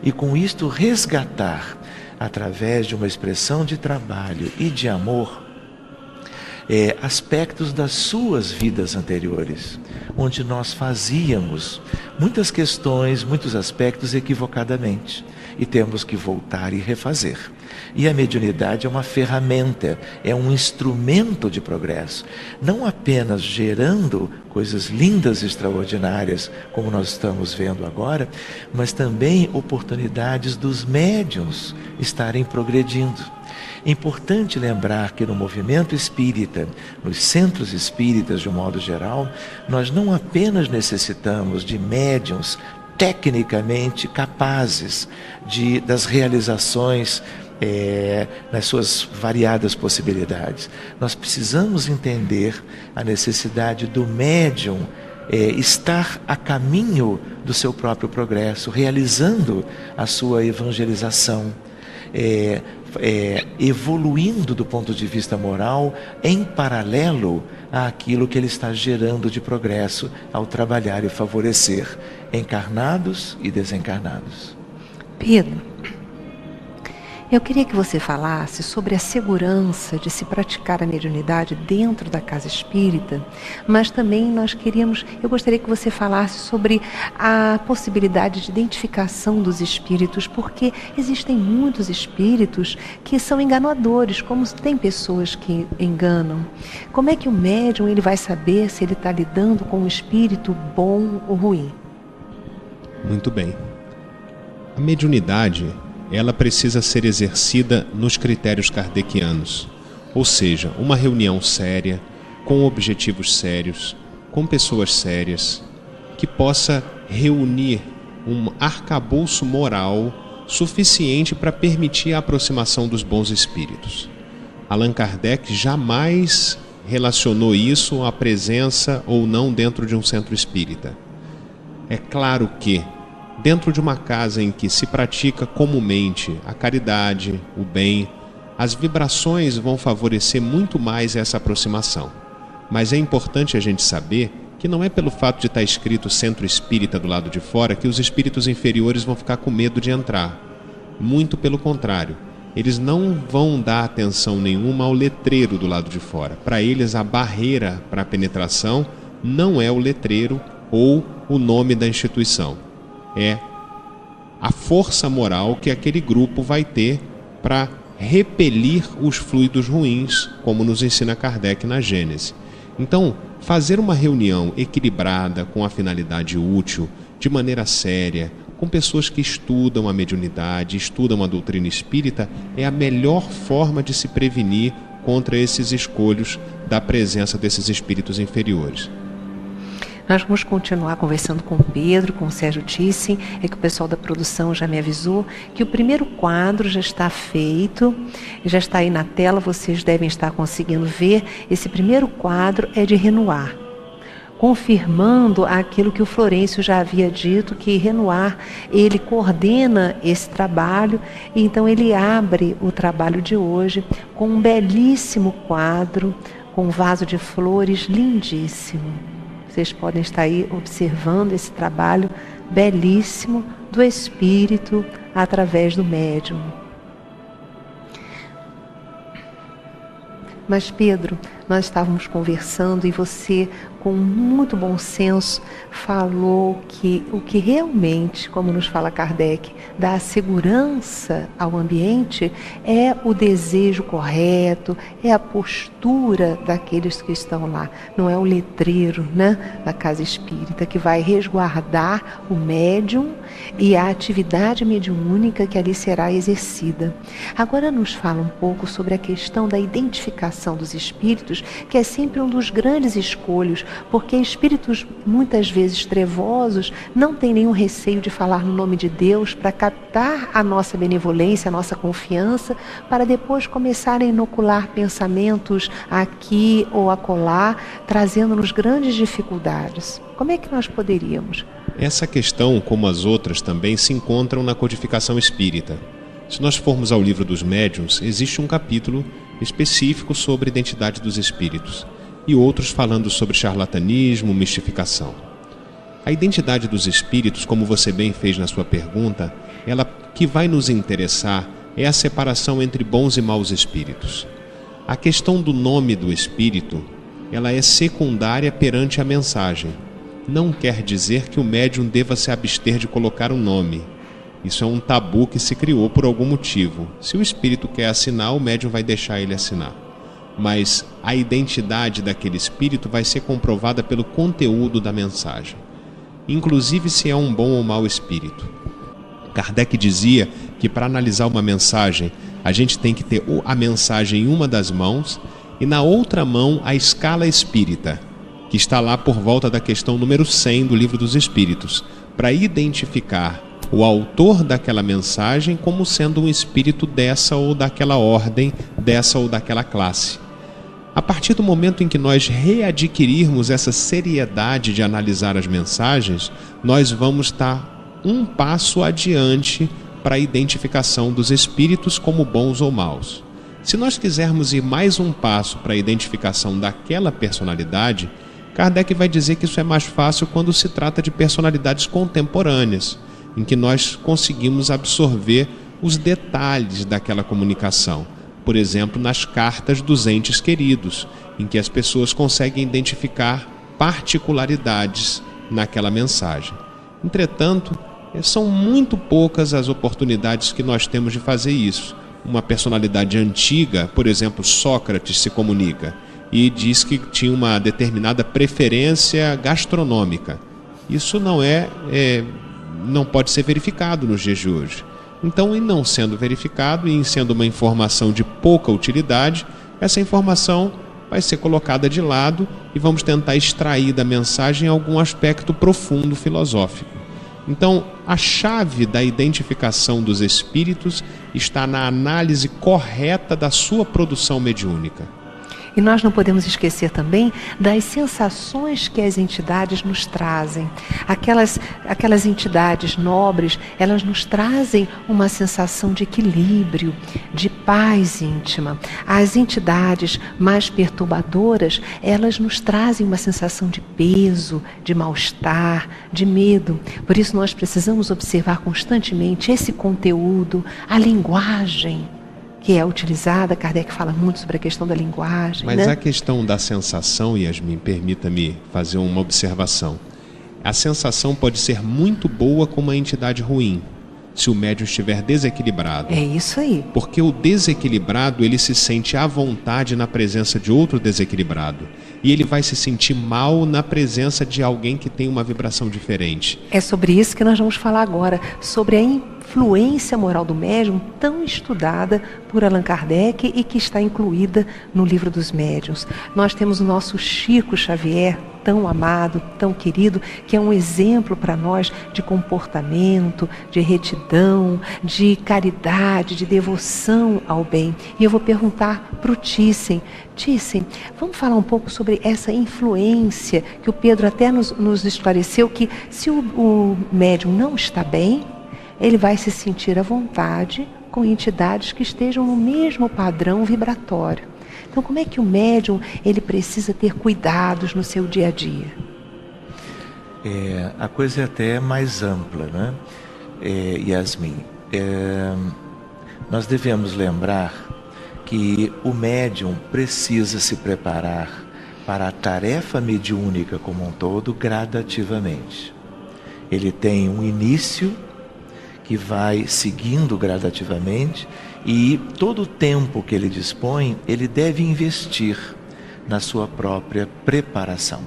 E com isto resgatar, através de uma expressão de trabalho e de amor, aspectos das suas vidas anteriores, onde nós fazíamos muitas questões, muitos aspectos equivocadamente, e temos que voltar e refazer. E a mediunidade é uma ferramenta, é um instrumento de progresso, não apenas gerando coisas lindas e extraordinárias, como nós estamos vendo agora, mas também oportunidades dos médiuns estarem progredindo. É importante lembrar que no movimento espírita, nos centros espíritas de um modo geral, nós não apenas necessitamos de médiuns tecnicamente capazes das realizações nas suas variadas possibilidades. Nós precisamos entender a necessidade do médium estar a caminho do seu próprio progresso, realizando a sua evangelização, evoluindo do ponto de vista moral em paralelo àquilo que ele está gerando de progresso ao trabalhar e favorecer encarnados e desencarnados. Pedro, eu queria que você falasse sobre a segurança de se praticar a mediunidade dentro da casa espírita, mas também eu gostaria que você falasse sobre a possibilidade de identificação dos espíritos, porque existem muitos espíritos que são enganadores, como tem pessoas que enganam. Como é que o médium ele vai saber se ele está lidando com um espírito bom ou ruim? Muito bem. A mediunidade, ela precisa ser exercida nos critérios kardecianos, ou seja, uma reunião séria, com objetivos sérios, com pessoas sérias, que possa reunir um arcabouço moral suficiente para permitir a aproximação dos bons espíritos. Allan Kardec jamais relacionou isso à presença ou não dentro de um centro espírita. É claro que dentro de uma casa em que se pratica comumente a caridade, o bem, as vibrações vão favorecer muito mais essa aproximação. Mas é importante a gente saber que não é pelo fato de estar escrito centro espírita do lado de fora que os espíritos inferiores vão ficar com medo de entrar. Muito pelo contrário. Eles não vão dar atenção nenhuma ao letreiro do lado de fora. Para eles, a barreira para a penetração não é o letreiro ou o nome da instituição. É a força moral que aquele grupo vai ter para repelir os fluidos ruins, como nos ensina Kardec na Gênese. Então, fazer uma reunião equilibrada, com a finalidade útil, de maneira séria, com pessoas que estudam a mediunidade, estudam a doutrina espírita, é a melhor forma de se prevenir contra esses escolhos da presença desses espíritos inferiores. Nós vamos continuar conversando com o Pedro, com o Sérgio Thyssen. É que o pessoal da produção já me avisou que o primeiro quadro já está feito, já está aí na tela, vocês devem estar conseguindo ver. Esse primeiro quadro é de Renoir, confirmando aquilo que o Florencio já havia dito, que Renoir, ele coordena esse trabalho, e então ele abre o trabalho de hoje com um belíssimo quadro, com um vaso de flores lindíssimo. Vocês podem estar aí observando esse trabalho belíssimo do espírito através do médium. Mas, Pedro, nós estávamos conversando e você, com muito bom senso, falou que o que realmente, como nos fala Kardec, dá segurança ao ambiente é o desejo correto, é a postura daqueles que estão lá. Não é o letreiro, né, da casa espírita que vai resguardar o médium e a atividade mediúnica que ali será exercida. Agora nos fala um pouco sobre a questão da identificação dos espíritos, que é sempre um dos grandes escolhos, porque espíritos muitas vezes trevosos não têm nenhum receio de falar no nome de Deus para captar a nossa benevolência, a nossa confiança, para depois começar a inocular pensamentos aqui ou acolá, trazendo-nos grandes dificuldades. Como é que nós poderíamos? Essa questão, como as outras, também se encontram na codificação espírita. Se nós formos ao livro dos médiuns, existe um capítulo específico sobre a identidade dos espíritos e outros falando sobre charlatanismo, mistificação. A identidade dos espíritos, como você bem fez na sua pergunta, ela que vai nos interessar é a separação entre bons e maus espíritos. A questão do nome do espírito, ela é secundária perante a mensagem. Não quer dizer que o médium deva se abster de colocar um nome. Isso é um tabu que se criou por algum motivo. Se o espírito quer assinar, o médium vai deixar ele assinar. Mas a identidade daquele espírito vai ser comprovada pelo conteúdo da mensagem, inclusive se é um bom ou mau espírito. Kardec dizia que para analisar uma mensagem, a gente tem que ter a mensagem em uma das mãos e na outra mão a escala espírita, que está lá por volta da questão número 100 do Livro dos Espíritos, para identificar o autor daquela mensagem como sendo um espírito dessa ou daquela ordem, dessa ou daquela classe. A partir do momento em que nós readquirirmos essa seriedade de analisar as mensagens, nós vamos estar um passo adiante para a identificação dos espíritos como bons ou maus. Se nós quisermos ir mais um passo para a identificação daquela personalidade, Kardec vai dizer que isso é mais fácil quando se trata de personalidades contemporâneas, em que nós conseguimos absorver os detalhes daquela comunicação. Por exemplo, nas cartas dos entes queridos, em que as pessoas conseguem identificar particularidades naquela mensagem. Entretanto, são muito poucas as oportunidades que nós temos de fazer isso. Uma personalidade antiga, por exemplo, Sócrates se comunica e diz que tinha uma determinada preferência gastronômica. Isso não pode ser verificado nos dias de hoje. Então, em não sendo verificado e em sendo uma informação de pouca utilidade, essa informação vai ser colocada de lado e vamos tentar extrair da mensagem algum aspecto profundo filosófico. Então, a chave da identificação dos espíritos está na análise correta da sua produção mediúnica. E nós não podemos esquecer também das sensações que as entidades nos trazem. Aquelas entidades nobres, elas nos trazem uma sensação de equilíbrio, de paz íntima. As entidades mais perturbadoras, elas nos trazem uma sensação de peso, de mal-estar, de medo. Por isso nós precisamos observar constantemente esse conteúdo, a linguagem que é utilizada. Kardec fala muito sobre a questão da linguagem. Mas a questão da sensação, Yasmin, permita-me fazer uma observação. A sensação pode ser muito boa com uma entidade ruim, se o médium estiver desequilibrado. É isso aí. Porque o desequilibrado, ele se sente à vontade na presença de outro desequilibrado. E ele vai se sentir mal na presença de alguém que tem uma vibração diferente. É sobre isso que nós vamos falar agora, sobre a influência moral do médium, tão estudada por Allan Kardec e que está incluída no Livro dos Médiuns. Nós temos o nosso Chico Xavier, tão amado, tão querido, que é um exemplo para nós de comportamento, de retidão, de caridade, de devoção ao bem. E eu vou perguntar para o Thyssen, vamos falar um pouco sobre essa influência que o Pedro até nos esclareceu, que se o médium não está bem, ele vai se sentir à vontade com entidades que estejam no mesmo padrão vibratório. Então, como é que o médium ele precisa ter cuidados no seu dia a dia? A coisa é até mais ampla, né? Yasmin, nós devemos lembrar que o médium precisa se preparar para a tarefa mediúnica como um todo gradativamente. Ele tem um início que vai seguindo gradativamente e todo o tempo que ele dispõe, ele deve investir na sua própria preparação,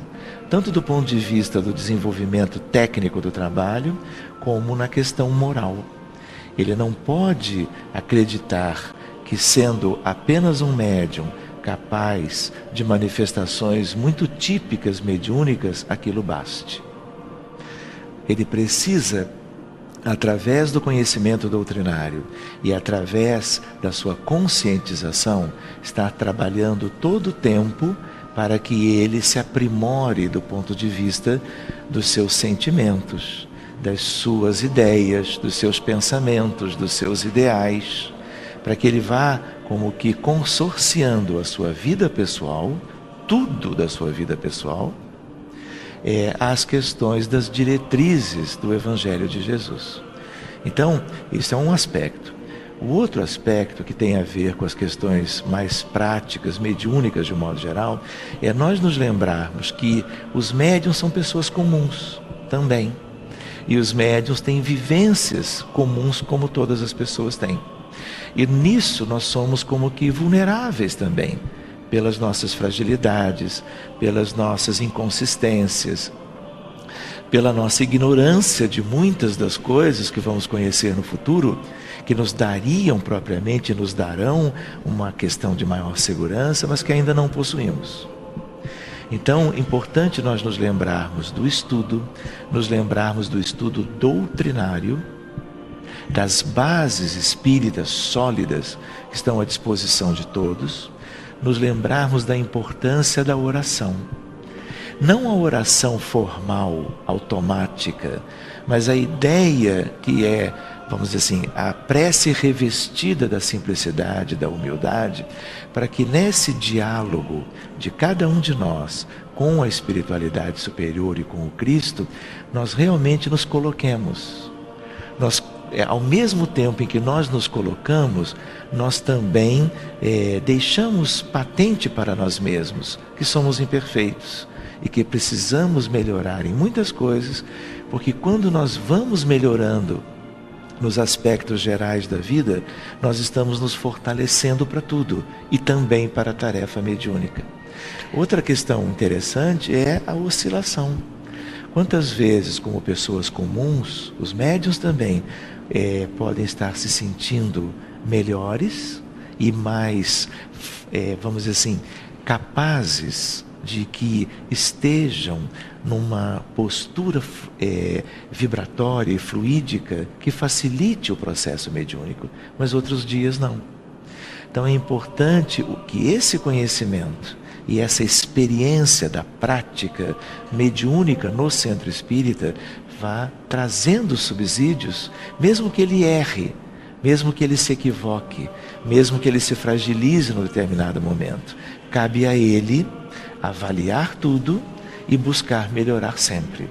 tanto do ponto de vista do desenvolvimento técnico do trabalho, como na questão moral. Ele não pode acreditar que, sendo apenas um médium capaz de manifestações muito típicas mediúnicas, aquilo baste. Ele precisa, através do conhecimento doutrinário e através da sua conscientização, estar trabalhando todo o tempo para que ele se aprimore do ponto de vista dos seus sentimentos, das suas ideias, dos seus pensamentos, dos seus ideais, para que ele vá como que consorciando a sua vida pessoal, tudo da sua vida pessoal, às questões das diretrizes do Evangelho de Jesus. Então, isso é um aspecto. O outro aspecto que tem a ver com as questões mais práticas, mediúnicas de um modo geral, é nós nos lembrarmos que os médiuns são pessoas comuns também. E os médiuns têm vivências comuns como todas as pessoas têm. E nisso nós somos como que vulneráveis também, pelas nossas fragilidades, pelas nossas inconsistências, pela nossa ignorância de muitas das coisas que vamos conhecer no futuro, que nos dariam propriamente, nos darão uma questão de maior segurança, mas que ainda não possuímos. Então, é importante nós nos lembrarmos do estudo, nos lembrarmos do estudo doutrinário, das bases espíritas sólidas que estão à disposição de todos, nos lembrarmos da importância da oração. Não a oração formal, automática, mas a ideia que é, vamos dizer assim, a prece revestida da simplicidade, da humildade, para que nesse diálogo de cada um de nós com a espiritualidade superior e com o Cristo, nós realmente nos coloquemos. Ao mesmo tempo em que nós nos colocamos, nós também deixamos patente para nós mesmos que somos imperfeitos e que precisamos melhorar em muitas coisas, porque quando nós vamos melhorando nos aspectos gerais da vida, nós estamos nos fortalecendo para tudo e também para a tarefa mediúnica. Outra questão interessante é a oscilação. Quantas vezes, como pessoas comuns, os médiuns também podem estar se sentindo melhores e mais, vamos dizer assim, capazes de que estejam numa postura vibratória e fluídica que facilite o processo mediúnico, mas outros dias não. Então é importante que esse conhecimento e essa experiência da prática mediúnica no centro espírita vá trazendo subsídios, mesmo que ele erre, mesmo que ele se equivoque, mesmo que ele se fragilize num determinado momento. Cabe a ele avaliar tudo e buscar melhorar sempre.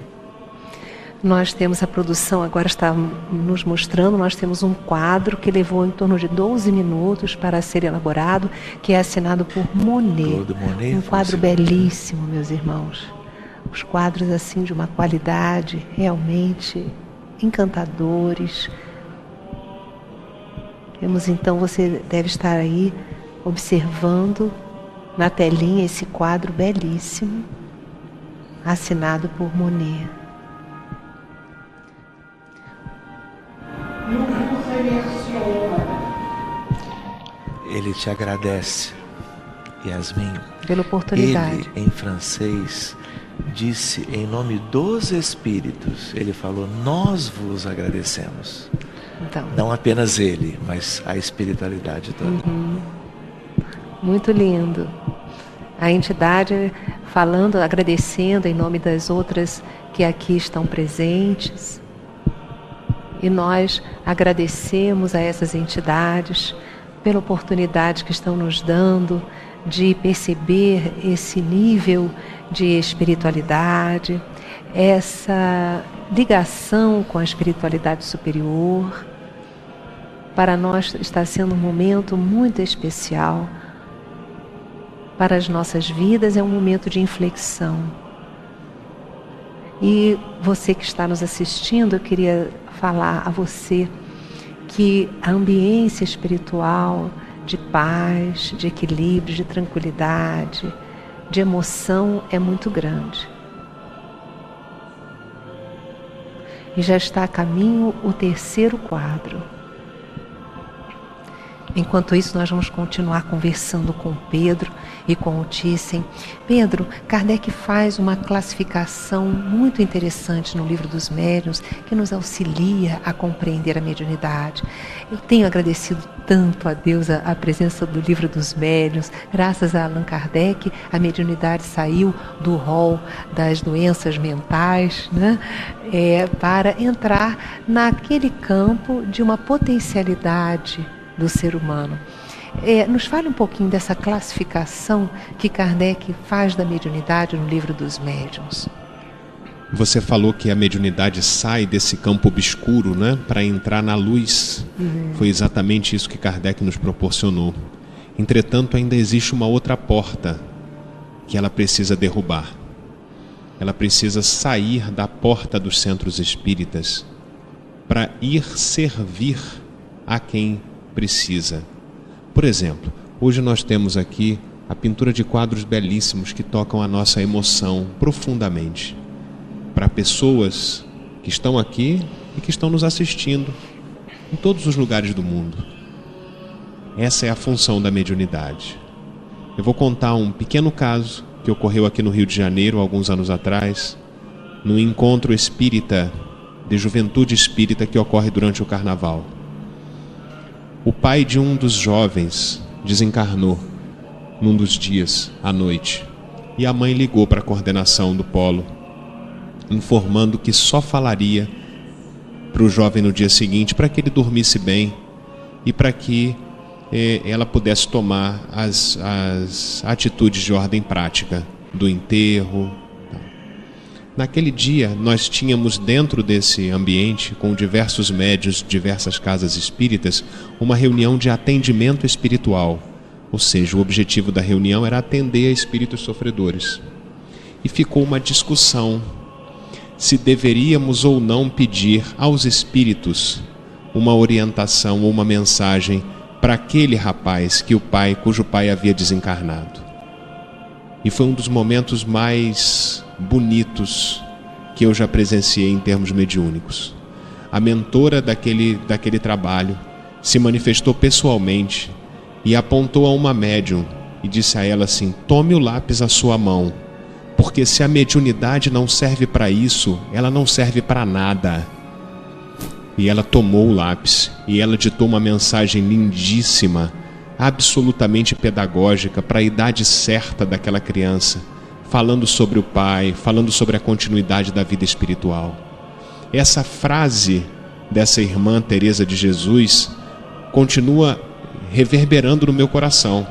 Nós temos a produção, agora está nos mostrando, nós temos um quadro que levou em torno de 12 minutos para ser elaborado, que é assinado por Monet. Um quadro belíssimo, meus irmãos. Os quadros assim de uma qualidade realmente encantadores. Temos então, você deve estar aí observando na telinha esse quadro belíssimo, assinado por Monet. Ele te agradece, Yasmin. Pela oportunidade. Ele, em francês, disse em nome dos Espíritos, ele falou, nós vos agradecemos. Então, não apenas ele, mas a espiritualidade toda. Muito lindo. A entidade falando, agradecendo em nome das outras que aqui estão presentes. E nós agradecemos a essas entidades pela oportunidade que estão nos dando de perceber esse nível de espiritualidade, essa ligação com a espiritualidade superior. Para nós está sendo um momento muito especial. Para as nossas vidas é um momento de inflexão. E você que está nos assistindo, eu queria falar a você que a ambiência espiritual de paz, de equilíbrio, de tranquilidade, de emoção é muito grande. E já está a caminho o terceiro quadro. Enquanto isso, nós vamos continuar conversando com Pedro e com o Thyssen. Pedro, Kardec faz uma classificação muito interessante no Livro dos Médiuns, que nos auxilia a compreender a mediunidade. Eu tenho agradecido tanto a Deus a presença do Livro dos Médiuns. Graças a Allan Kardec, a mediunidade saiu do rol das doenças mentais, né? Para entrar naquele campo de uma potencialidade do ser humano. Nos fale um pouquinho dessa classificação que Kardec faz da mediunidade no Livro dos Médiuns. Você falou que a mediunidade sai desse campo obscuro, né, para entrar na luz. Foi exatamente isso que Kardec nos proporcionou. Entretanto, ainda existe uma outra porta que ela precisa derrubar. Ela precisa sair da porta dos centros espíritas para ir servir a quem precisa. Por exemplo, hoje nós temos aqui a pintura de quadros belíssimos que tocam a nossa emoção profundamente, para pessoas que estão aqui e que estão nos assistindo em todos os lugares do mundo. Essa é a função da mediunidade. Eu vou contar um pequeno caso que ocorreu aqui no Rio de Janeiro alguns anos atrás, num encontro espírita, de juventude espírita, que ocorre durante o carnaval. O pai de um dos jovens desencarnou num dos dias, à noite, e a mãe ligou para a coordenação do polo, informando que só falaria para o jovem no dia seguinte para que ele dormisse bem e para que ela pudesse tomar as atitudes de ordem prática do enterro. Naquele dia, nós tínhamos dentro desse ambiente, com diversos médiuns de diversas casas espíritas, uma reunião de atendimento espiritual. Ou seja, o objetivo da reunião era atender a espíritos sofredores. E ficou uma discussão se deveríamos ou não pedir aos espíritos uma orientação ou uma mensagem para aquele rapaz cujo pai havia desencarnado. E foi um dos momentos mais bonitos que eu já presenciei em termos mediúnicos. A mentora daquele trabalho se manifestou pessoalmente e apontou a uma médium e disse a ela assim: tome o lápis à sua mão, porque se a mediunidade não serve para isso, ela não serve para nada. E ela tomou o lápis e ela ditou uma mensagem lindíssima, absolutamente pedagógica para a idade certa daquela criança, falando sobre o pai, falando sobre a continuidade da vida espiritual. Essa frase dessa irmã Teresa de Jesus continua reverberando no meu coração.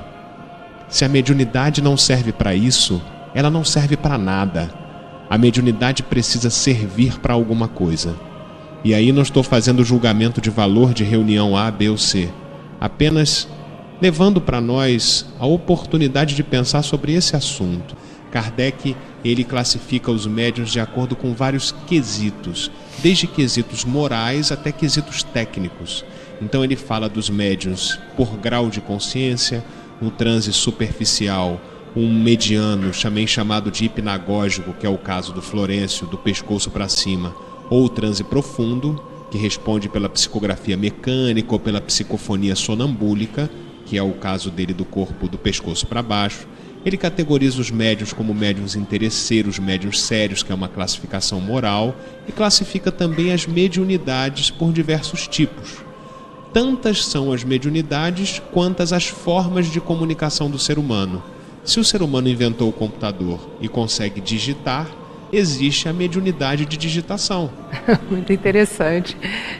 Se a mediunidade não serve para isso, ela não serve para nada. A mediunidade precisa servir para alguma coisa. E aí não estou fazendo julgamento de valor de reunião A, B ou C, apenas levando para nós a oportunidade de pensar sobre esse assunto. Kardec, ele classifica os médiuns de acordo com vários quesitos, desde quesitos morais até quesitos técnicos. Então ele fala dos médiuns por grau de consciência, um transe superficial, um mediano, também chamado de hipnagógico, que é o caso do Florencio, do pescoço para cima, ou o transe profundo, que responde pela psicografia mecânica ou pela psicofonia sonambúlica, que é o caso dele do corpo do pescoço para baixo. Ele categoriza os médiuns como médiuns interesseiros, médiuns sérios, que é uma classificação moral, e classifica também as mediunidades por diversos tipos. Tantas são as mediunidades quantas as formas de comunicação do ser humano. Se o ser humano inventou o computador e consegue digitar, existe a mediunidade de digitação. Muito interessante.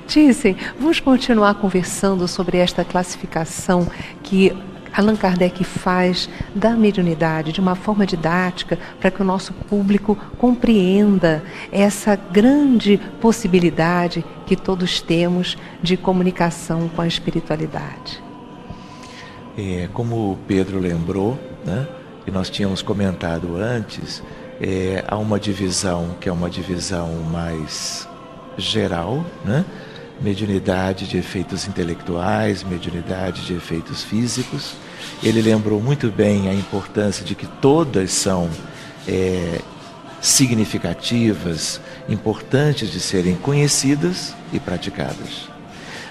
Thyssen, vamos continuar conversando sobre esta classificação que Allan Kardec faz da mediunidade de uma forma didática para que o nosso público compreenda essa grande possibilidade que todos temos de comunicação com a espiritualidade. Como o Pedro lembrou, né, que nós tínhamos comentado antes, há uma divisão que é uma divisão mais geral, né? Mediunidade de efeitos intelectuais, mediunidade de efeitos físicos. Ele lembrou muito bem a importância de que todas são significativas, importantes de serem conhecidas e praticadas.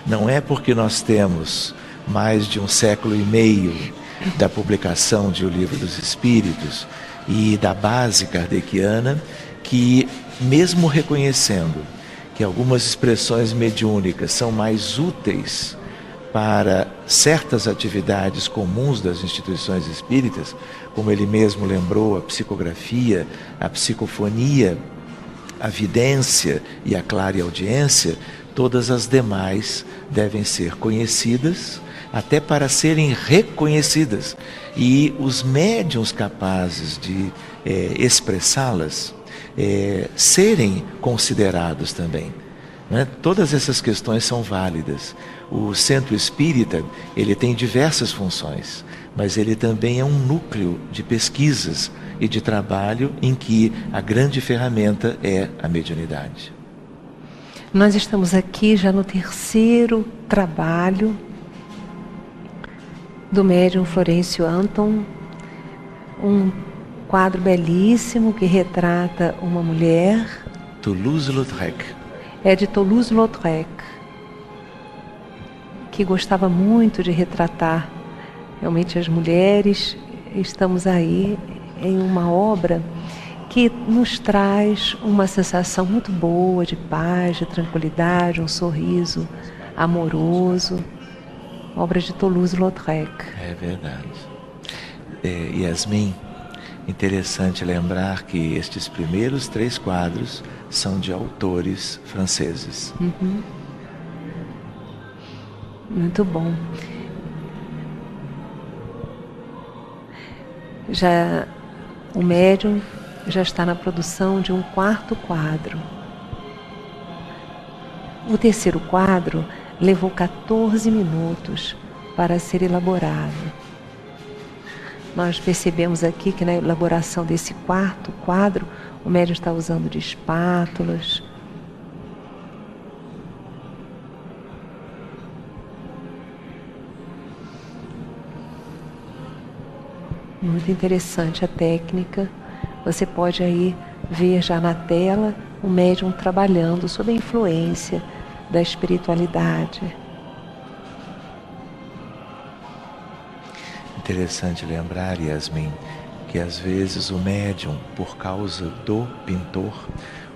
Não é porque nós temos mais de 1,5 séculos da publicação de O Livro dos Espíritos e da base kardeciana que, mesmo reconhecendo que algumas expressões mediúnicas são mais úteis para certas atividades comuns das instituições espíritas, como ele mesmo lembrou, a psicografia, a psicofonia, a vidência e a clareaudiência, todas as demais devem ser conhecidas, até para serem reconhecidas. E os médiuns capazes de expressá-las serem considerados também, né? Todas essas questões são válidas. O centro espírita, ele tem diversas funções, mas ele também é um núcleo de pesquisas e de trabalho em que a grande ferramenta é a mediunidade. Nós estamos aqui já no 3º trabalho do médium Florencio Anton, um quadro belíssimo que retrata uma mulher. Toulouse-Lautrec. É de Toulouse-Lautrec, que gostava muito de retratar realmente as mulheres. Estamos aí em uma obra que nos traz uma sensação muito boa de paz, de tranquilidade, um sorriso amoroso. Obra de Toulouse-Lautrec. É verdade. Yasmin, interessante lembrar que estes primeiros 3 quadros são de autores franceses. Uhum. Muito bom. Já o médium já está na produção de um 4º quadro. O 3º quadro levou 14 minutos para ser elaborado. Nós percebemos aqui que na elaboração desse 4º quadro, o médium está usando de espátulas. Muito interessante a técnica. Você pode aí ver já na tela o médium trabalhando sob a influência da espiritualidade. Interessante lembrar, Yasmin, que às vezes o médium, por causa do pintor,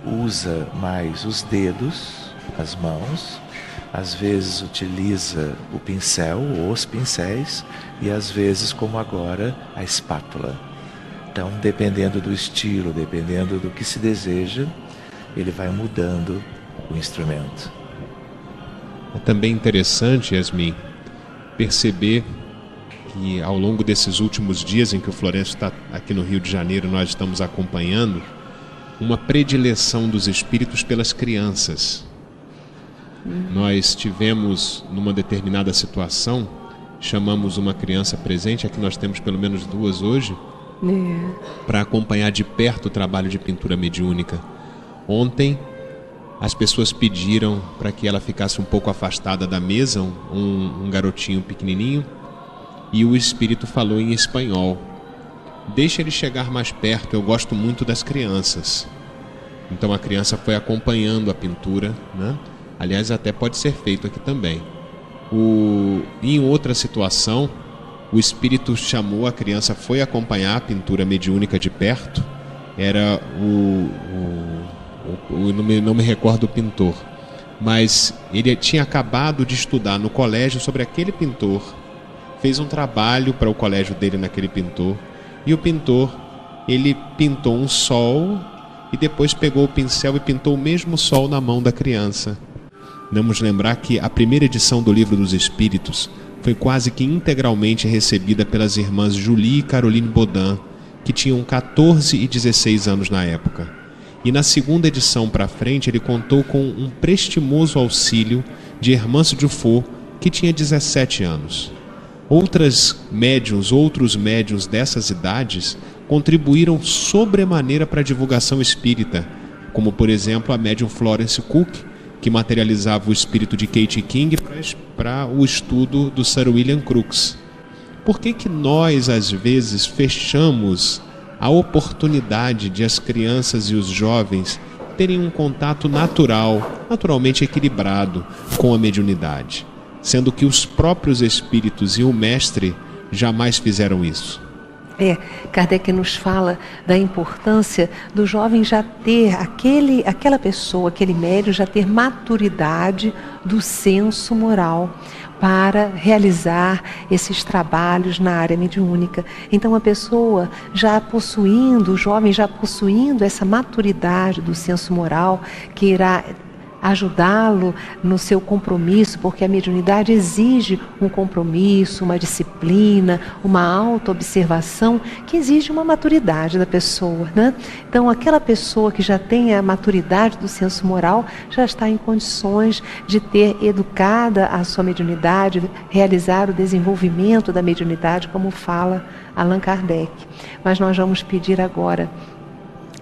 usa mais os dedos, as mãos, às vezes utiliza o pincel ou os pincéis e às vezes, como agora, a espátula. Então, dependendo do estilo, dependendo do que se deseja, ele vai mudando o instrumento. É também interessante, Yasmin, perceber que ao longo desses últimos dias em que o Florencio está aqui no Rio de Janeiro, nós estamos acompanhando uma predileção dos espíritos pelas crianças. Nós tivemos, numa determinada situação, chamamos uma criança presente, aqui nós temos pelo menos 2 hoje, para acompanhar de perto o trabalho de pintura mediúnica. Ontem, as pessoas pediram para que ela ficasse um pouco afastada da mesa, um garotinho pequenininho, e o espírito falou em espanhol: deixa ele chegar mais perto, eu gosto muito das crianças. Então a criança foi acompanhando a pintura, né? Aliás, até pode ser feito aqui também. Em outra situação, o espírito chamou a criança, foi acompanhar a pintura mediúnica de perto. Era não me recordo o pintor, mas ele tinha acabado de estudar no colégio sobre aquele pintor, fez um trabalho para o colégio dele naquele pintor, e o pintor, ele pintou um sol e depois pegou o pincel e pintou o mesmo sol na mão da criança. Vamos lembrar que a primeira edição do Livro dos Espíritos foi quase que integralmente recebida pelas irmãs Julie e Caroline Baudin, que tinham 14 e 16 anos na época. E na segunda edição para frente ele contou com um prestimoso auxílio de Hermance Dufault, que tinha 17 anos. Outros médiuns dessas idades contribuíram sobremaneira para a divulgação espírita, como por exemplo a médium Florence Cook, que materializava o espírito de Kate King para o estudo do Sir William Crookes. Por que nós, às vezes, fechamos a oportunidade de as crianças e os jovens terem um contato naturalmente equilibrado com a mediunidade, sendo que os próprios espíritos e o mestre jamais fizeram isso? Kardec nos fala da importância do jovem já ter, aquela pessoa, aquele médium já ter maturidade do senso moral para realizar esses trabalhos na área mediúnica. Então a pessoa o jovem já possuindo essa maturidade do senso moral, que irá ajudá-lo no seu compromisso, porque a mediunidade exige um compromisso, uma disciplina, uma autoobservação, que exige uma maturidade da pessoa, né? Então, aquela pessoa que já tem a maturidade do senso moral, já está em condições de ter educada a sua mediunidade, realizar o desenvolvimento da mediunidade, como fala Allan Kardec. Mas nós vamos pedir agora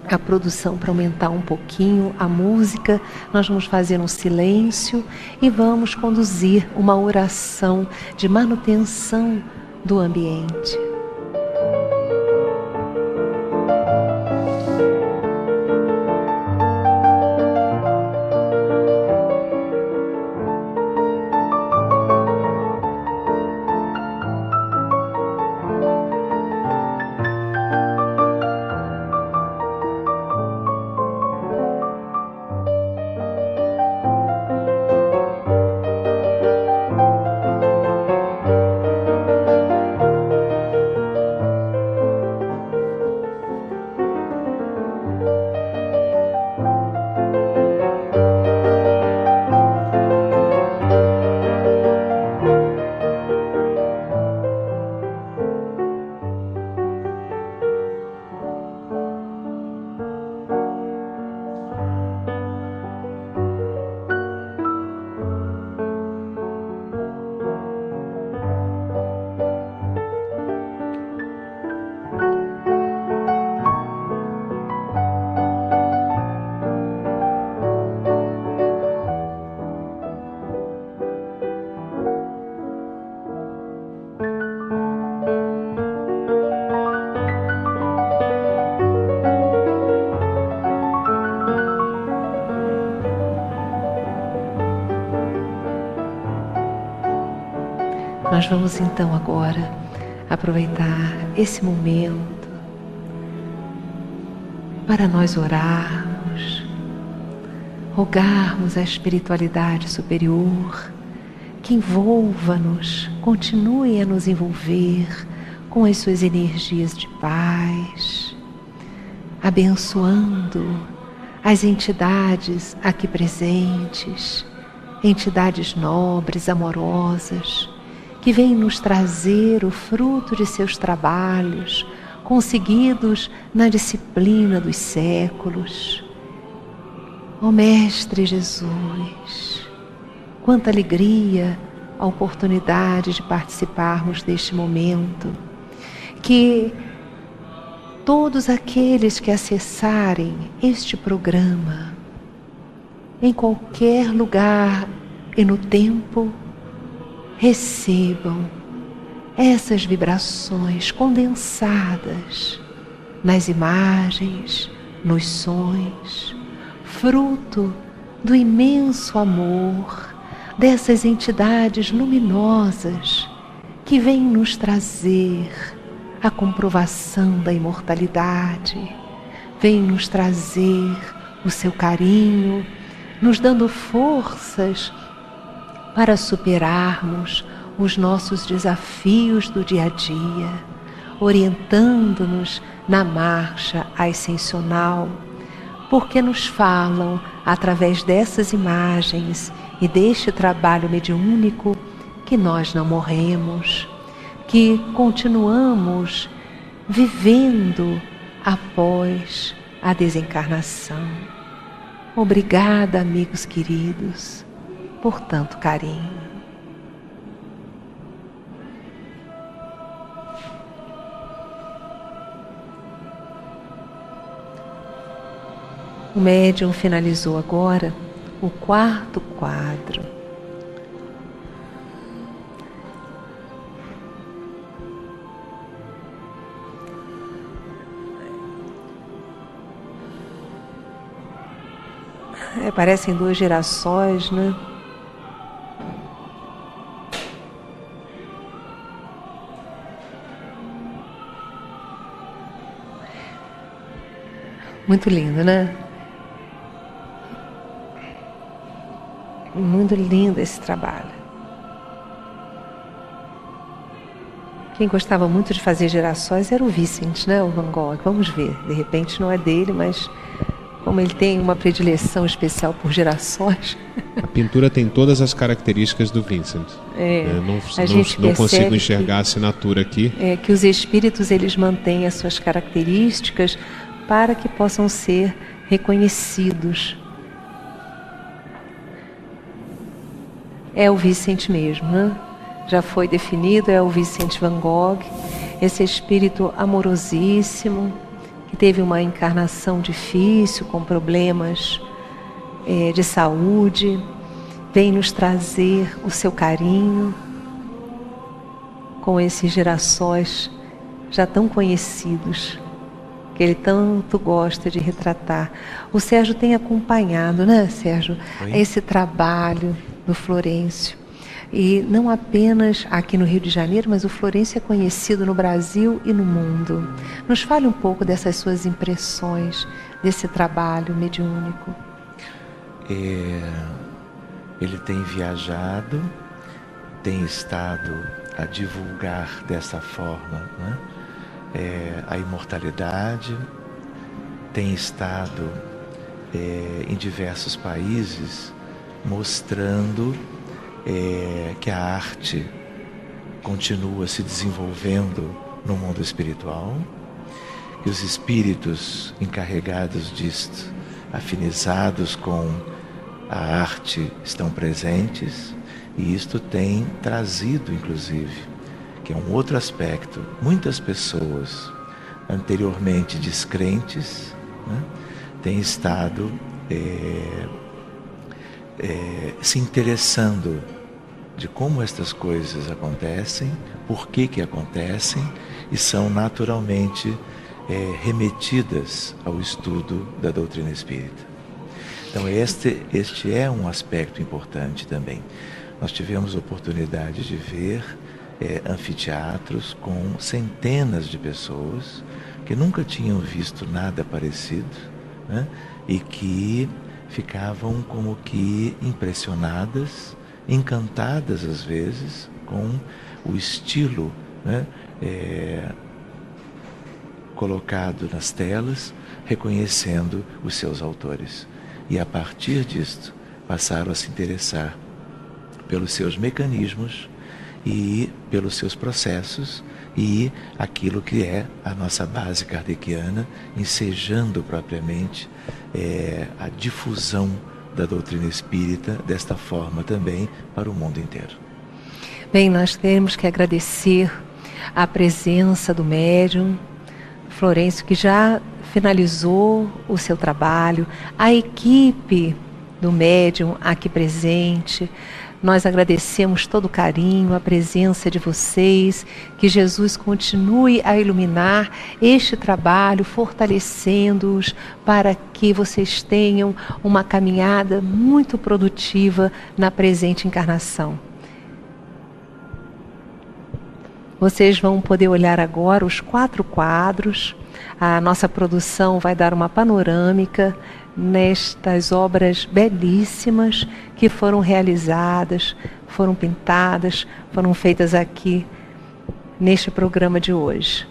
a produção para aumentar um pouquinho a música. Nós vamos fazer um silêncio e vamos conduzir uma oração de manutenção do ambiente. Nós vamos então agora aproveitar esse momento para nós orarmos, rogarmos a espiritualidade superior que envolva-nos, continue a nos envolver com as suas energias de paz, abençoando as entidades aqui presentes, entidades nobres, amorosas, que vêm nos trazer o fruto de seus trabalhos, conseguidos na disciplina dos séculos. Ó Mestre Jesus, quanta alegria a oportunidade de participarmos deste momento, que todos aqueles que acessarem este programa, em qualquer lugar e no tempo, recebam essas vibrações condensadas nas imagens, nos sons, fruto do imenso amor dessas entidades luminosas que vêm nos trazer a comprovação da imortalidade, vêm nos trazer o seu carinho, nos dando forças para superarmos os nossos desafios do dia a dia, orientando-nos na marcha ascensional, porque nos falam, através dessas imagens e deste trabalho mediúnico, que nós não morremos, que continuamos vivendo após a desencarnação. Obrigada, amigos queridos, por tanto carinho. O médium finalizou agora o 4º quadro. Parecem 2 girassóis, né? Muito lindo, né? Muito lindo esse trabalho. Quem gostava muito de fazer girassóis era o Vincent, né? O Van Gogh. Vamos ver, de repente não é dele, mas como ele tem uma predileção especial por girassóis. A pintura tem todas as características do Vincent. Não consigo enxergar a assinatura aqui. É que os espíritos eles mantêm as suas características para que possam ser reconhecidos. É o Vincent mesmo, né? Já foi definido, é o Vincent Van Gogh, esse espírito amorosíssimo, que teve uma encarnação difícil, com problemas de saúde, vem nos trazer o seu carinho, com esses girassóis já tão conhecidos, que ele tanto gosta de retratar. O Sérgio tem acompanhado, né, Sérgio, esse trabalho do Florencio. E não apenas aqui no Rio de Janeiro, mas o Florencio é conhecido no Brasil e no mundo. Nos fale um pouco dessas suas impressões, desse trabalho mediúnico. Ele tem viajado, tem estado a divulgar dessa forma, né? A imortalidade, tem estado em diversos países mostrando que a arte continua se desenvolvendo no mundo espiritual, que os espíritos encarregados disto, afinizados com a arte, estão presentes, e isto tem trazido, inclusive, que é um outro aspecto, muitas pessoas anteriormente descrentes, né, têm estado se interessando de como estas coisas acontecem, por que acontecem, e são naturalmente remetidas ao estudo da doutrina espírita. Então este é um aspecto importante também. Nós tivemos oportunidade de ver anfiteatros com centenas de pessoas que nunca tinham visto nada parecido, né? E que ficavam como que impressionadas, encantadas às vezes com o estilo, né, colocado nas telas, reconhecendo os seus autores. E a partir disto passaram a se interessar pelos seus mecanismos e pelos seus processos e aquilo que é a nossa base kardeciana, ensejando propriamente a difusão da doutrina espírita desta forma também para o mundo inteiro. Bem, nós temos que agradecer a presença do médium Florencio, que já finalizou o seu trabalho, a equipe do médium aqui presente. Nós agradecemos todo o carinho, a presença de vocês, que Jesus continue a iluminar este trabalho, fortalecendo-os para que vocês tenham uma caminhada muito produtiva na presente encarnação. Vocês vão poder olhar agora os 4 quadros. A nossa produção vai dar uma panorâmica nestas obras belíssimas que foram realizadas, foram pintadas, foram feitas aqui neste programa de hoje.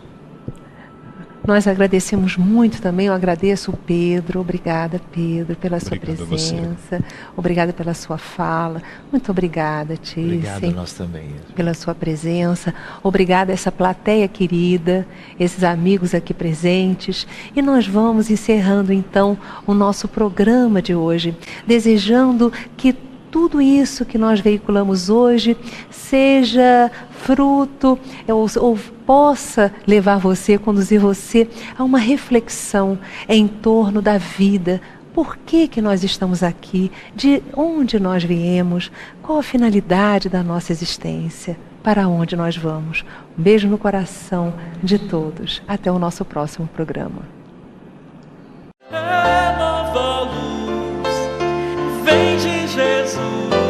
Nós agradecemos muito também, eu agradeço o Pedro, obrigada Pedro pela sua presença, obrigada pela sua fala, muito obrigada Tícia. Obrigado a nós também. Pela sua presença, obrigada a essa plateia querida, esses amigos aqui presentes. E nós vamos encerrando então o nosso programa de hoje, desejando que tudo isso que nós veiculamos hoje seja fruto ou possa levar você, conduzir você a uma reflexão em torno da vida. Por que nós estamos aqui? De onde nós viemos? Qual a finalidade da nossa existência? Para onde nós vamos? Um beijo no coração de todos. Até o nosso próximo programa. É nova luz, vem de Jesus.